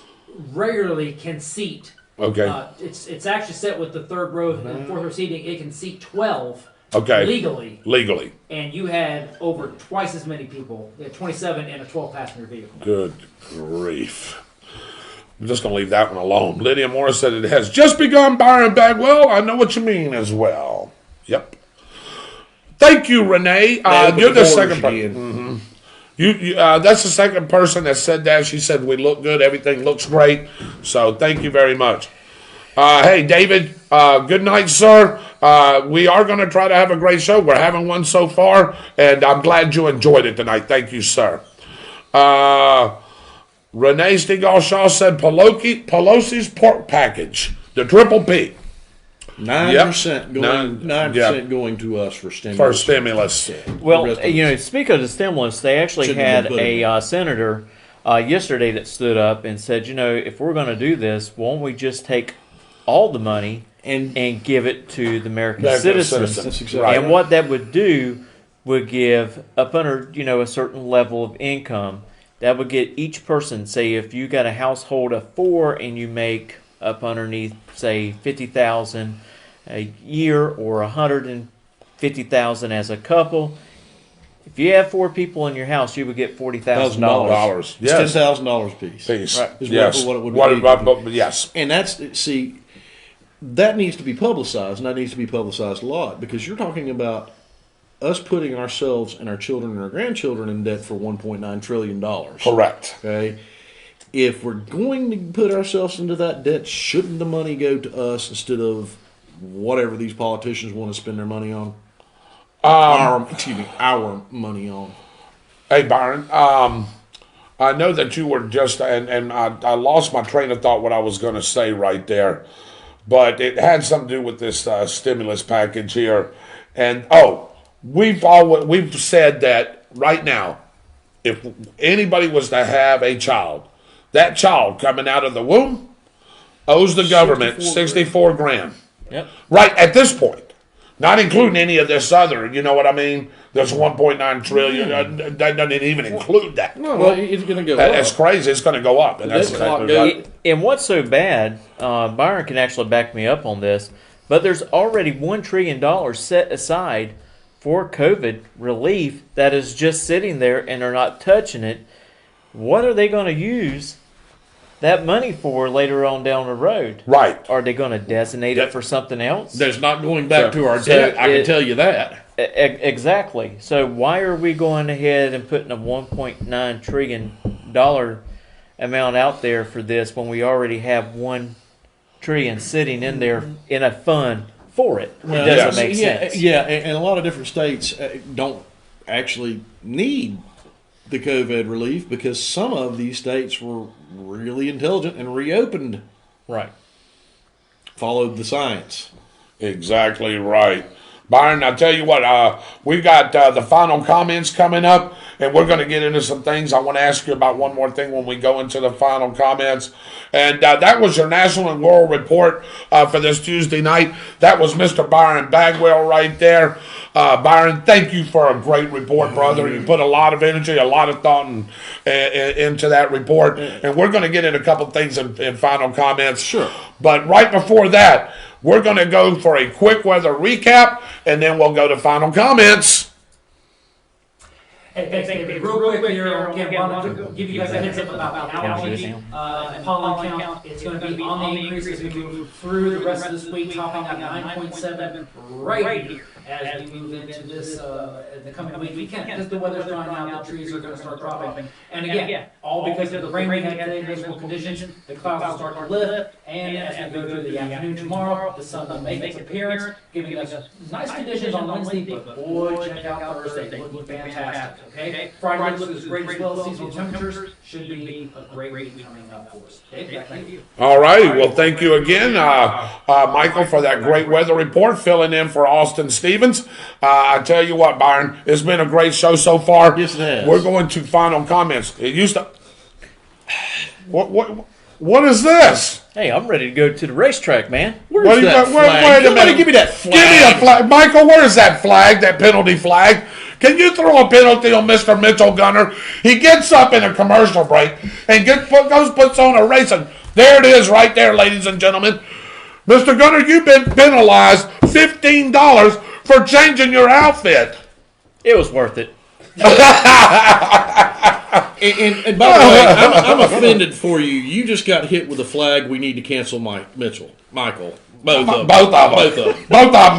regularly can seat. Okay. It's actually set with the third row and fourth row seating. It can seat 12 Okay. legally. And you had over twice as many people. You had 27 in a 12-passenger vehicle. Good grief. I'm just going to leave that one alone. Lydia Morris said it has just begun, Byron Bagwell. I know what you mean as well. Yep. Thank you, Renee. You're the second person. That's the second person that said that. She said we look good. Everything looks great. So thank you very much. Hey, David, good night, sir. We are going to try to have a great show. We're having one so far, and I'm glad you enjoyed it tonight. Thank you, sir. Renee Stigall-Shaw said Pelosi's pork package, the triple P. 9% going to us for stimulus. For stimulus. Well, speak of the stimulus, they actually had a senator yesterday that stood up and said, if we're going to do this, won't we just take all the money and give it to the American citizens? That's exactly right. And what that would do would give up under a certain level of income. That would get each person, say, if you got a household of 4 and you make up underneath, say, $50,000 a year or $150,000 as a couple. If you have 4 people in your house, you would get $40,000. Yes. $10,000 a piece. Right. Is yes. what it would be. Yes. And that needs to be publicized, and that needs to be publicized a lot, because you're talking about us putting ourselves and our children and our grandchildren in debt for $1.9 trillion. Correct. Okay. If we're going to put ourselves into that debt, shouldn't the money go to us instead of whatever these politicians want to spend their money on? Our money on. Hey, Byron. I know that you were just, and I lost my train of thought what I was going to say right there, but it had something to do with this stimulus package here. And we've said that right now, if anybody was to have a child, that child coming out of the womb owes the government $64 grand. Yep. Right at this point. Not including any of this other, you know what I mean? There's $1.9 trillion. That doesn't even include that. No, well, it's going to go up. That's crazy. It's going to go up. And that's and what's so bad, Byron can actually back me up on this, but there's already $1 trillion set aside for COVID relief that is just sitting there and they're not touching it. What are they going to use that money for later on down the road? Right. Are they going to designate it for something else? There's not going back to our So debt. I can tell you that. Exactly. So why are we going ahead and putting a $1.9 trillion amount out there for this when we already have $1 trillion sitting in there in a fund for it? It doesn't make sense. Yeah, and a lot of different states don't actually need the COVID relief because some of these states were really intelligent and reopened. Right. Followed the science. Exactly right. Byron, I'll tell you what, we got the final comments coming up, and we're going to get into some things. I want to ask you about one more thing when we go into the final comments. And that was your national and world report for this Tuesday night. That was Mr. Byron Bagwell right there. Byron, thank you for a great report, brother. You put a lot of energy, a lot of thought into that report. And we're going to get in a couple things in final comments. Sure. But right before that, we're going to go for a quick weather recap, and then we'll go to final comments. Hey, thanks, David. Real quick here, again, want to give you guys a heads up about the allergy and pollen count. It's going to be on the increase as we move through the rest of this week, topping at 9.7 right here as we move into this the coming week. We can't because the weather's drying out, the trees are going to start dropping. And again, all because of the rain we had today, miserable conditions, the clouds will start to lift, and as we go through the afternoon tomorrow, the sun will make its appearance, giving us nice conditions on Wednesday, but boy, check out Thursday, looking fantastic. Okay, Friday looks great as well. Seasonal temperatures should be a great week coming up for us. Dave, thank you. All righty. Well, thank you again, Michael, for that great weather report, filling in for Austin Stevens. I tell you what, Byron, it's been a great show so far. Yes, it has. We're going to final comments. It used to. What is this? Hey, I'm ready to go to the racetrack, man. Where's What do you that got? flag? Wait a Somebody minute. give me that flag. Give me a flag. Michael, where's that flag, that penalty flag? Can you throw a penalty on Mr. Mitchell Gunner? He gets up in a commercial break and puts on a racing. There it is right there, ladies and gentlemen. Mr. Gunner, you've been penalized $15 for changing your outfit. It was worth it. And by the way, I'm offended for you. You just got hit with a flag. We need to cancel Michael. Both of them.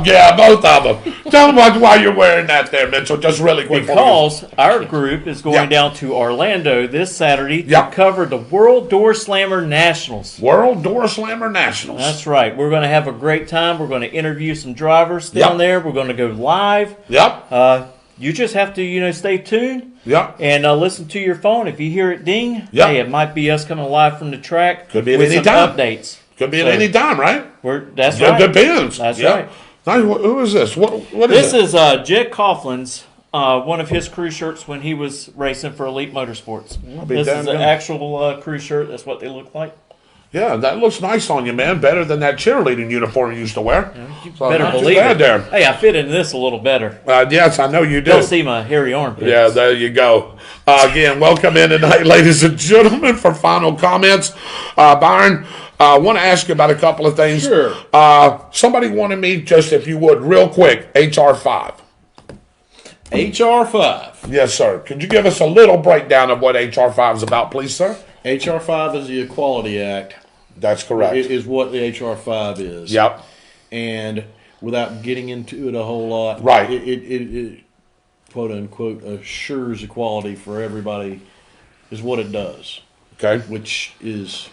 Yeah, both of them. Tell them why you're wearing that there, Mitchell, just really quick. Because our group is going down to Orlando this Saturday to cover the World Door Slammer Nationals. World Door Slammer Nationals. That's right. We're going to have a great time. We're going to interview some drivers down there. We're going to go live. You just have to, stay tuned. And listen to your phone. If you hear it ding, hey, it might be us coming live from the track. Could be at with any some time. updates. Could be at any time, right? That's right. It depends. That's right. Now, who is this? What is this? it? This is Jed Coughlin's, one of his crew shirts when he was racing for Elite Motorsports. This is an actual crew shirt. That's what they look like. Yeah, that looks nice on you, man. Better than that cheerleading uniform you used to wear. You better believe it. There. Hey, I fit into this a little better. Yes, I know you do. Don't see my hairy armpits. Yeah, there you go. Again, welcome in tonight, ladies and gentlemen, for final comments. Byron, I want to ask you about a couple of things. Sure. Somebody wanted me, just if you would, real quick, HR 5. HR 5. Yes, sir. Could you give us a little breakdown of what HR 5 is about, please, sir? HR 5 is the Equality Act. That's correct. It is what the HR 5 is. Yep. And without getting into it a whole lot, right? It quote unquote assures equality for everybody is what it does. Okay. Which is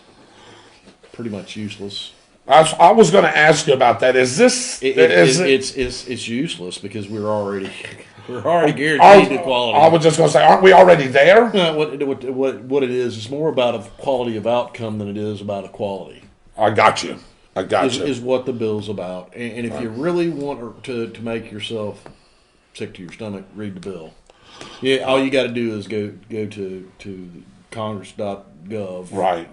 pretty much useless. I was going to ask you about that. Is this? It's useless because we're already guaranteed equality. I was just going to say, aren't we already there? What it is, it's more about a quality of outcome than it is about equality. I got you. Is what the bill's about. And if you really want to make yourself sick to your stomach, read the bill. Yeah, all you got to do is go to congress.gov. Right.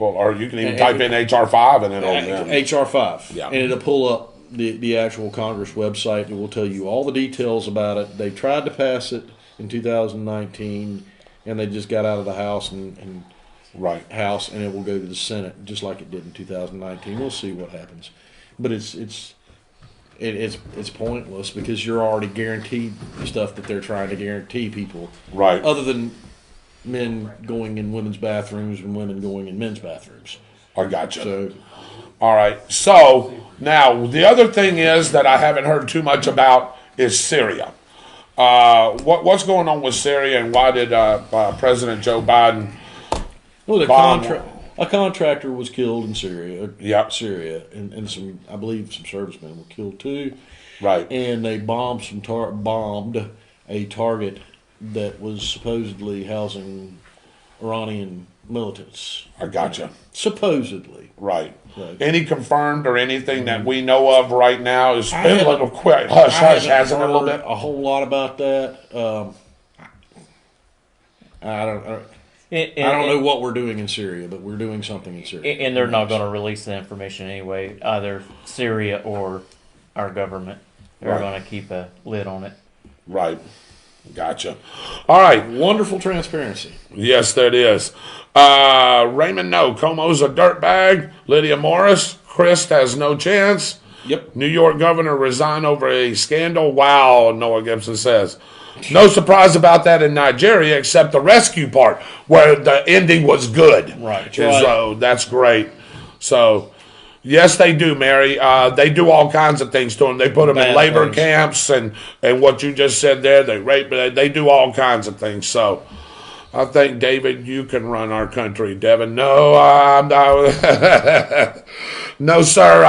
Or you can even type in HR 5 and it'll HR 5. Yeah. And it'll pull up the actual Congress website. It will tell you all the details about it. They tried to pass it in 2019, and they just got out of the House and it will go to the Senate just like it did in 2019. We'll see what happens, but it's pointless because you're already guaranteed the stuff that they're trying to guarantee people. Right. Other than men going in women's bathrooms and women going in men's bathrooms. I gotcha. So, All right. So now the other thing is that I haven't heard too much about is Syria. What's going on with Syria, and why did President Joe Biden? well, bomb? a contractor was killed in Syria. Yep. Syria, and some, I believe, some servicemen were killed too. Right. And they bombed a target that was supposedly housing Iranian militants. I gotcha. Supposedly. Right. Right. Any confirmed or anything that we know of right now? It's been a little quick. Hush, hasn't it, a little bit? A whole lot about that. I don't know what we're doing in Syria, but we're doing something in Syria. And they're not going to release the information anyway, either Syria or our government. They're Right. going to keep a lid on it. Right. Gotcha. All right. Wonderful transparency. Yes, that is. Raymond, no. Como's a dirtbag. Lydia Morris. Christ has no chance. Yep. New York governor resigned over a scandal. Wow, Noah Gibson says. No surprise about that in Nigeria, except the rescue part, where the ending was good. Right. So that's great. So, yes, they do, Mary. They do all kinds of things to them. They put them in Bad labor things. camps, and what you just said there, they rape. They do all kinds of things. So, I think, David, you can run our country. Devin, no, no, sir.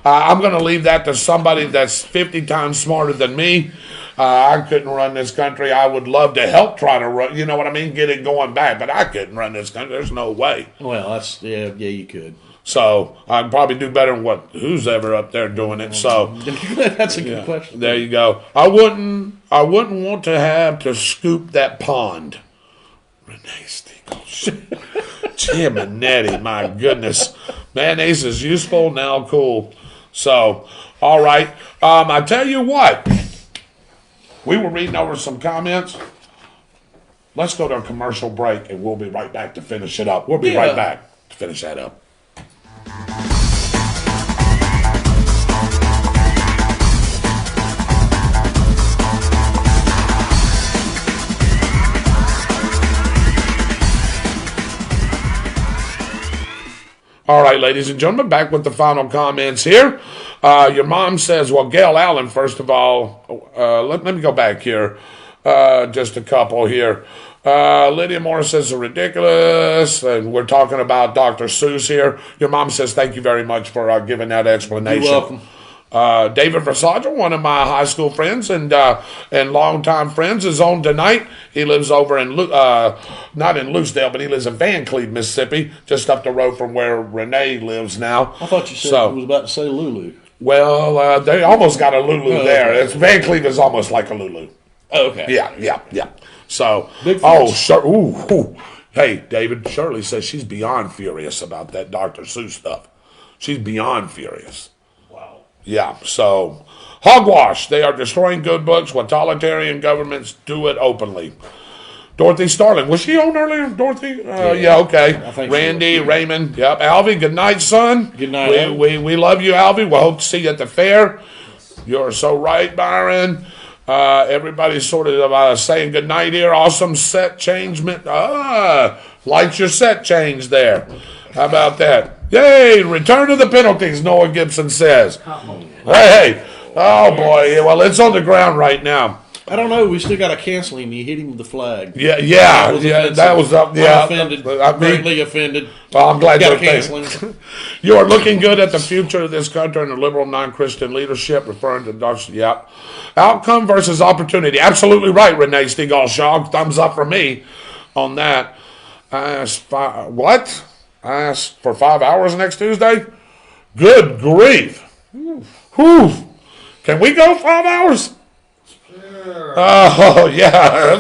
I'm going to leave that to somebody that's 50 times smarter than me. I couldn't run this country. I would love to help try to run, you know what I mean, get it going back, but I couldn't run this country. There's no way. Well, that's yeah, you could. So I'd probably do better than who's ever up there doing it. So That's a good question. there you go. I wouldn't want to have to scoop that pond. Renee Stiegel. Jim and Nettie, my goodness. Mayonnaise is useful, now cool. So, all right. I tell you what. We were reading over some comments. Let's go to a commercial break, and we'll be right back to finish it up. We'll be right back to finish that up. All right, ladies and gentlemen, back with the final comments here. Your mom says, well, Gail Allen, first of all, let me go back here. Just a couple here. Lydia Morris says it's ridiculous, and we're talking about Dr. Seuss here. Your mom says, thank you very much for giving that explanation. You're welcome. David Rodgers, one of my high school friends and longtime friends, is on tonight. He lives over in, not in Lucedale, but he lives in Van Cleve, Mississippi, just up the road from where Renee lives now. I thought you said you was about to say Lulu. Well, they almost got a Lulu there. Okay. Van Cleve is almost like a Lulu. Oh, okay. Yeah. So, Big ooh. Hey, David, Shirley says she's beyond furious about that Dr. Seuss stuff. She's beyond furious. Yeah, so hogwash. They are destroying good books. Totalitarian governments do it openly. Dorothy Starling. Was she on earlier, Dorothy? Yeah, okay. I think Randy, so. Raymond. Yep. Alvy, good night, son. Good night, We love you, Alvy. We'll hope to see you at the fair. You're so right, Byron. Everybody's sort of saying good night here. Awesome set changement. Likes your set change there. How about that? Yay! Return to the penalties, Noah Gibson says. Hey! Oh boy! Well, it's on the ground right now. I don't know. We still got to cancel him. You hit him with the flag. Yeah. That was up. Yeah, I'm offended. Greatly offended. Well, I'm glad Got you're to cancel him. You are looking good at the future of this country and the liberal non-Christian leadership, referring to Dr. Yep. Outcome versus opportunity. Absolutely right, Renee Stiegel. Thumbs up for me on that. What? I asked for 5 hours next Tuesday? Good grief. Whew. Can we go 5 hours? Sure. Oh, yeah.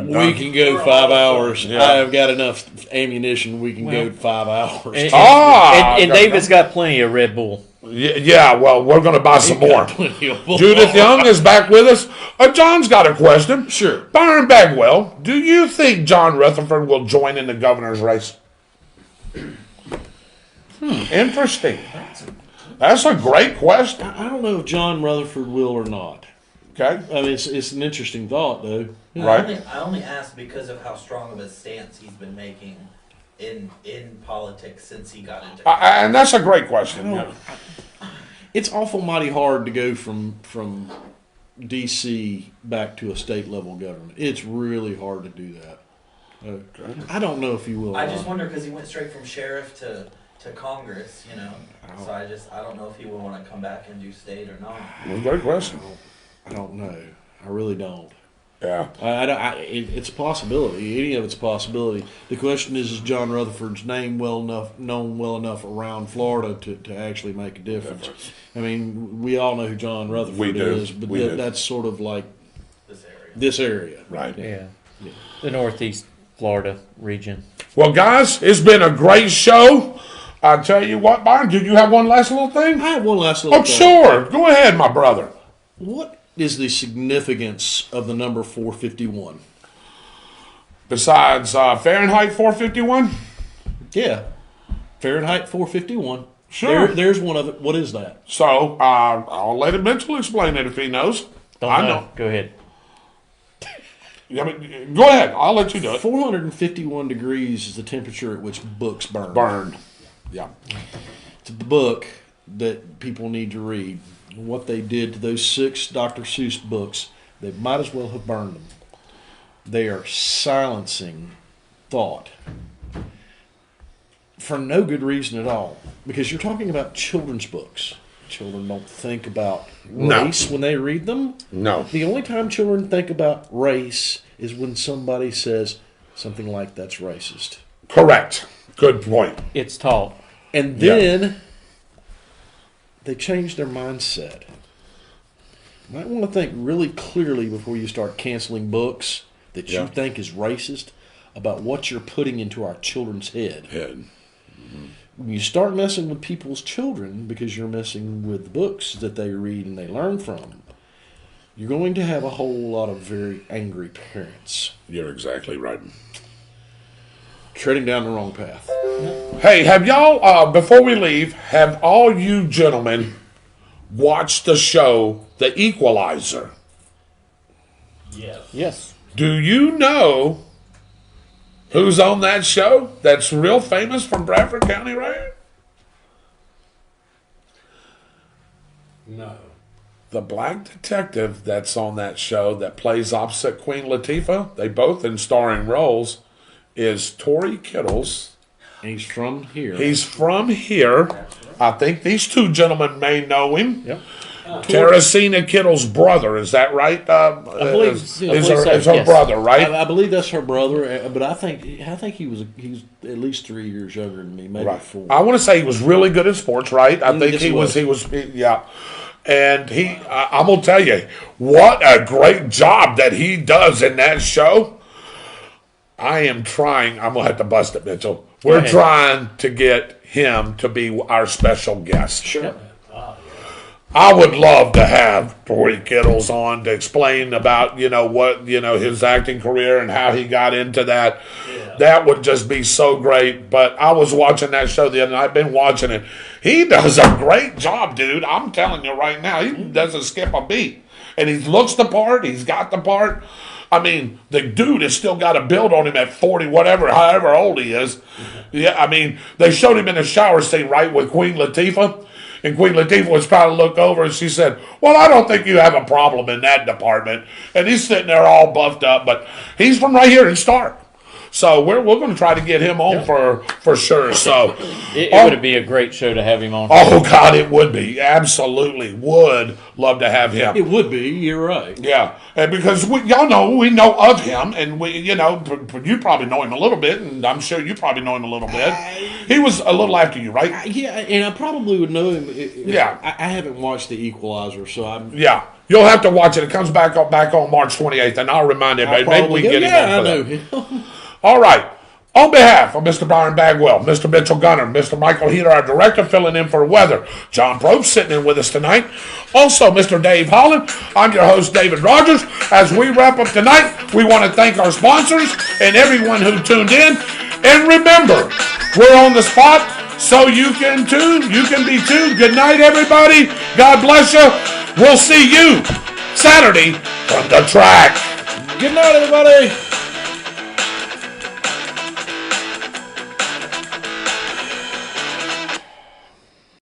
We can go 5 hours. Yeah. I have got enough ammunition. We can go 5 hours. And David's got plenty of Red Bull. Yeah, well, we're going to buy some more. Judith Judith Young is back with us. John's got a question. Sure. Byron Bagwell, do you think John Rutherford will join in the governor's race? Interesting. That's a great question. I don't know if John Rutherford will or not. Okay. I mean, it's an interesting thought, though. Right. I only asked because of how strong of a stance he's been making in politics since he got into. And that's a great question. Yeah. It's awful mighty hard to go from D.C. back to a state level government. It's really hard to do that. I don't know if he will. I just wonder because he went straight from sheriff to Congress, you know. So I don't know if he will want to come back and do state or not. Great question. I don't know. I really don't. Yeah. It's a possibility. Any of it's a possibility. The question is John Rutherford's name known well enough around Florida to actually make a difference? I mean, we all know who John Rutherford is, but that's sort of like this area. Right. Yeah. The Northeast Florida region. Well, guys, it's been a great show. I tell you what, Byron, did you have one last little thing? I have one last little thing. Sure. Go ahead, my brother. What is the significance of the number 451? Besides Fahrenheit 451? Yeah. Fahrenheit 451. Sure. There's one of it. What is that? So, I'll let Mitchell explain it if he knows. I know. Go ahead. Go ahead. I'll let you do it. 451 degrees is the temperature at which books burn. Yeah. It's a book that people need to read. What they did to those 6 Dr. Seuss books, they might as well have burned them. They are silencing thought for no good reason at all. Because you're talking about children's books. Children don't think about race when they read them. No. The only time children think about race is when somebody says something like that's racist. Correct. Good point. It's taught. And then they change their mindset. You might want to think really clearly before you start canceling books that you think is racist about what you're putting into our children's head. Mm-hmm. When you start messing with people's children because you're messing with the books that they read and they learn from, you're going to have a whole lot of very angry parents. You're exactly right. Treading down the wrong path. Hey, have y'all, before we leave, have all you gentlemen watched the show The Equalizer? Yes. Do you know who's on that show that's real famous from Bradford County, right? No. The black detective that's on that show that plays opposite Queen Latifah, they both in starring roles, is Tory Kittles. He's from here. He's from here. I think these 2 gentlemen may know him. Yep. Teresina Kittle's brother, is that right? I believe is her brother, right? I believe that's her brother, but I think he's at least 3 years younger than me, maybe 4. I want to say he was really good at sports, right? I think Yes, he was, yeah. And I'm gonna tell you, what a great job that he does in that show. I am trying. I'm gonna have to bust it, Mitchell. We're trying to get him to be our special guest. Sure. I would love to have Tory Kittles on to explain about, his acting career and how he got into that. Yeah. That would just be so great. But I was watching that show the other night. I've been watching it. He does a great job, dude. I'm telling you right now. He doesn't skip a beat. And he looks the part. He's got the part. I mean, the dude has still got a build on him at 40, however old he is. Yeah, I mean, they showed him in the shower scene, right, with Queen Latifah. And Queen Latifah was trying to look over, and she said, well, I don't think you have a problem in that department. And he's sitting there all buffed up, but he's from right here in Stark. So we're going to try to get him on for sure. So it would be a great show to have him on. Oh, God, it would be. Absolutely would love to have him. It would be. You're right. Yeah. And because we know of him, and you probably know him a little bit, and I'm sure you probably know him a little bit. He was a little after you, right? Yeah, and I probably would know him. Yeah. I haven't watched The Equalizer, so I'm... Yeah. You'll have to watch it. It comes back on March 28th, and I'll remind everybody. Maybe we can get him on for that. I know. All right. On behalf of Mr. Byron Bagwell, Mr. Mitchell Gunner, Mr. Michael Heater, our director, filling in for weather, John Probst sitting in with us tonight. Also, Mr. Dave Holland. I'm your host, David Rodgers. As we wrap up tonight, we want to thank our sponsors and everyone who tuned in. And remember, we're on the spot, so you can too. You can be too. Good night, everybody. God bless you. We'll see you Saturday from the track. Good night, everybody.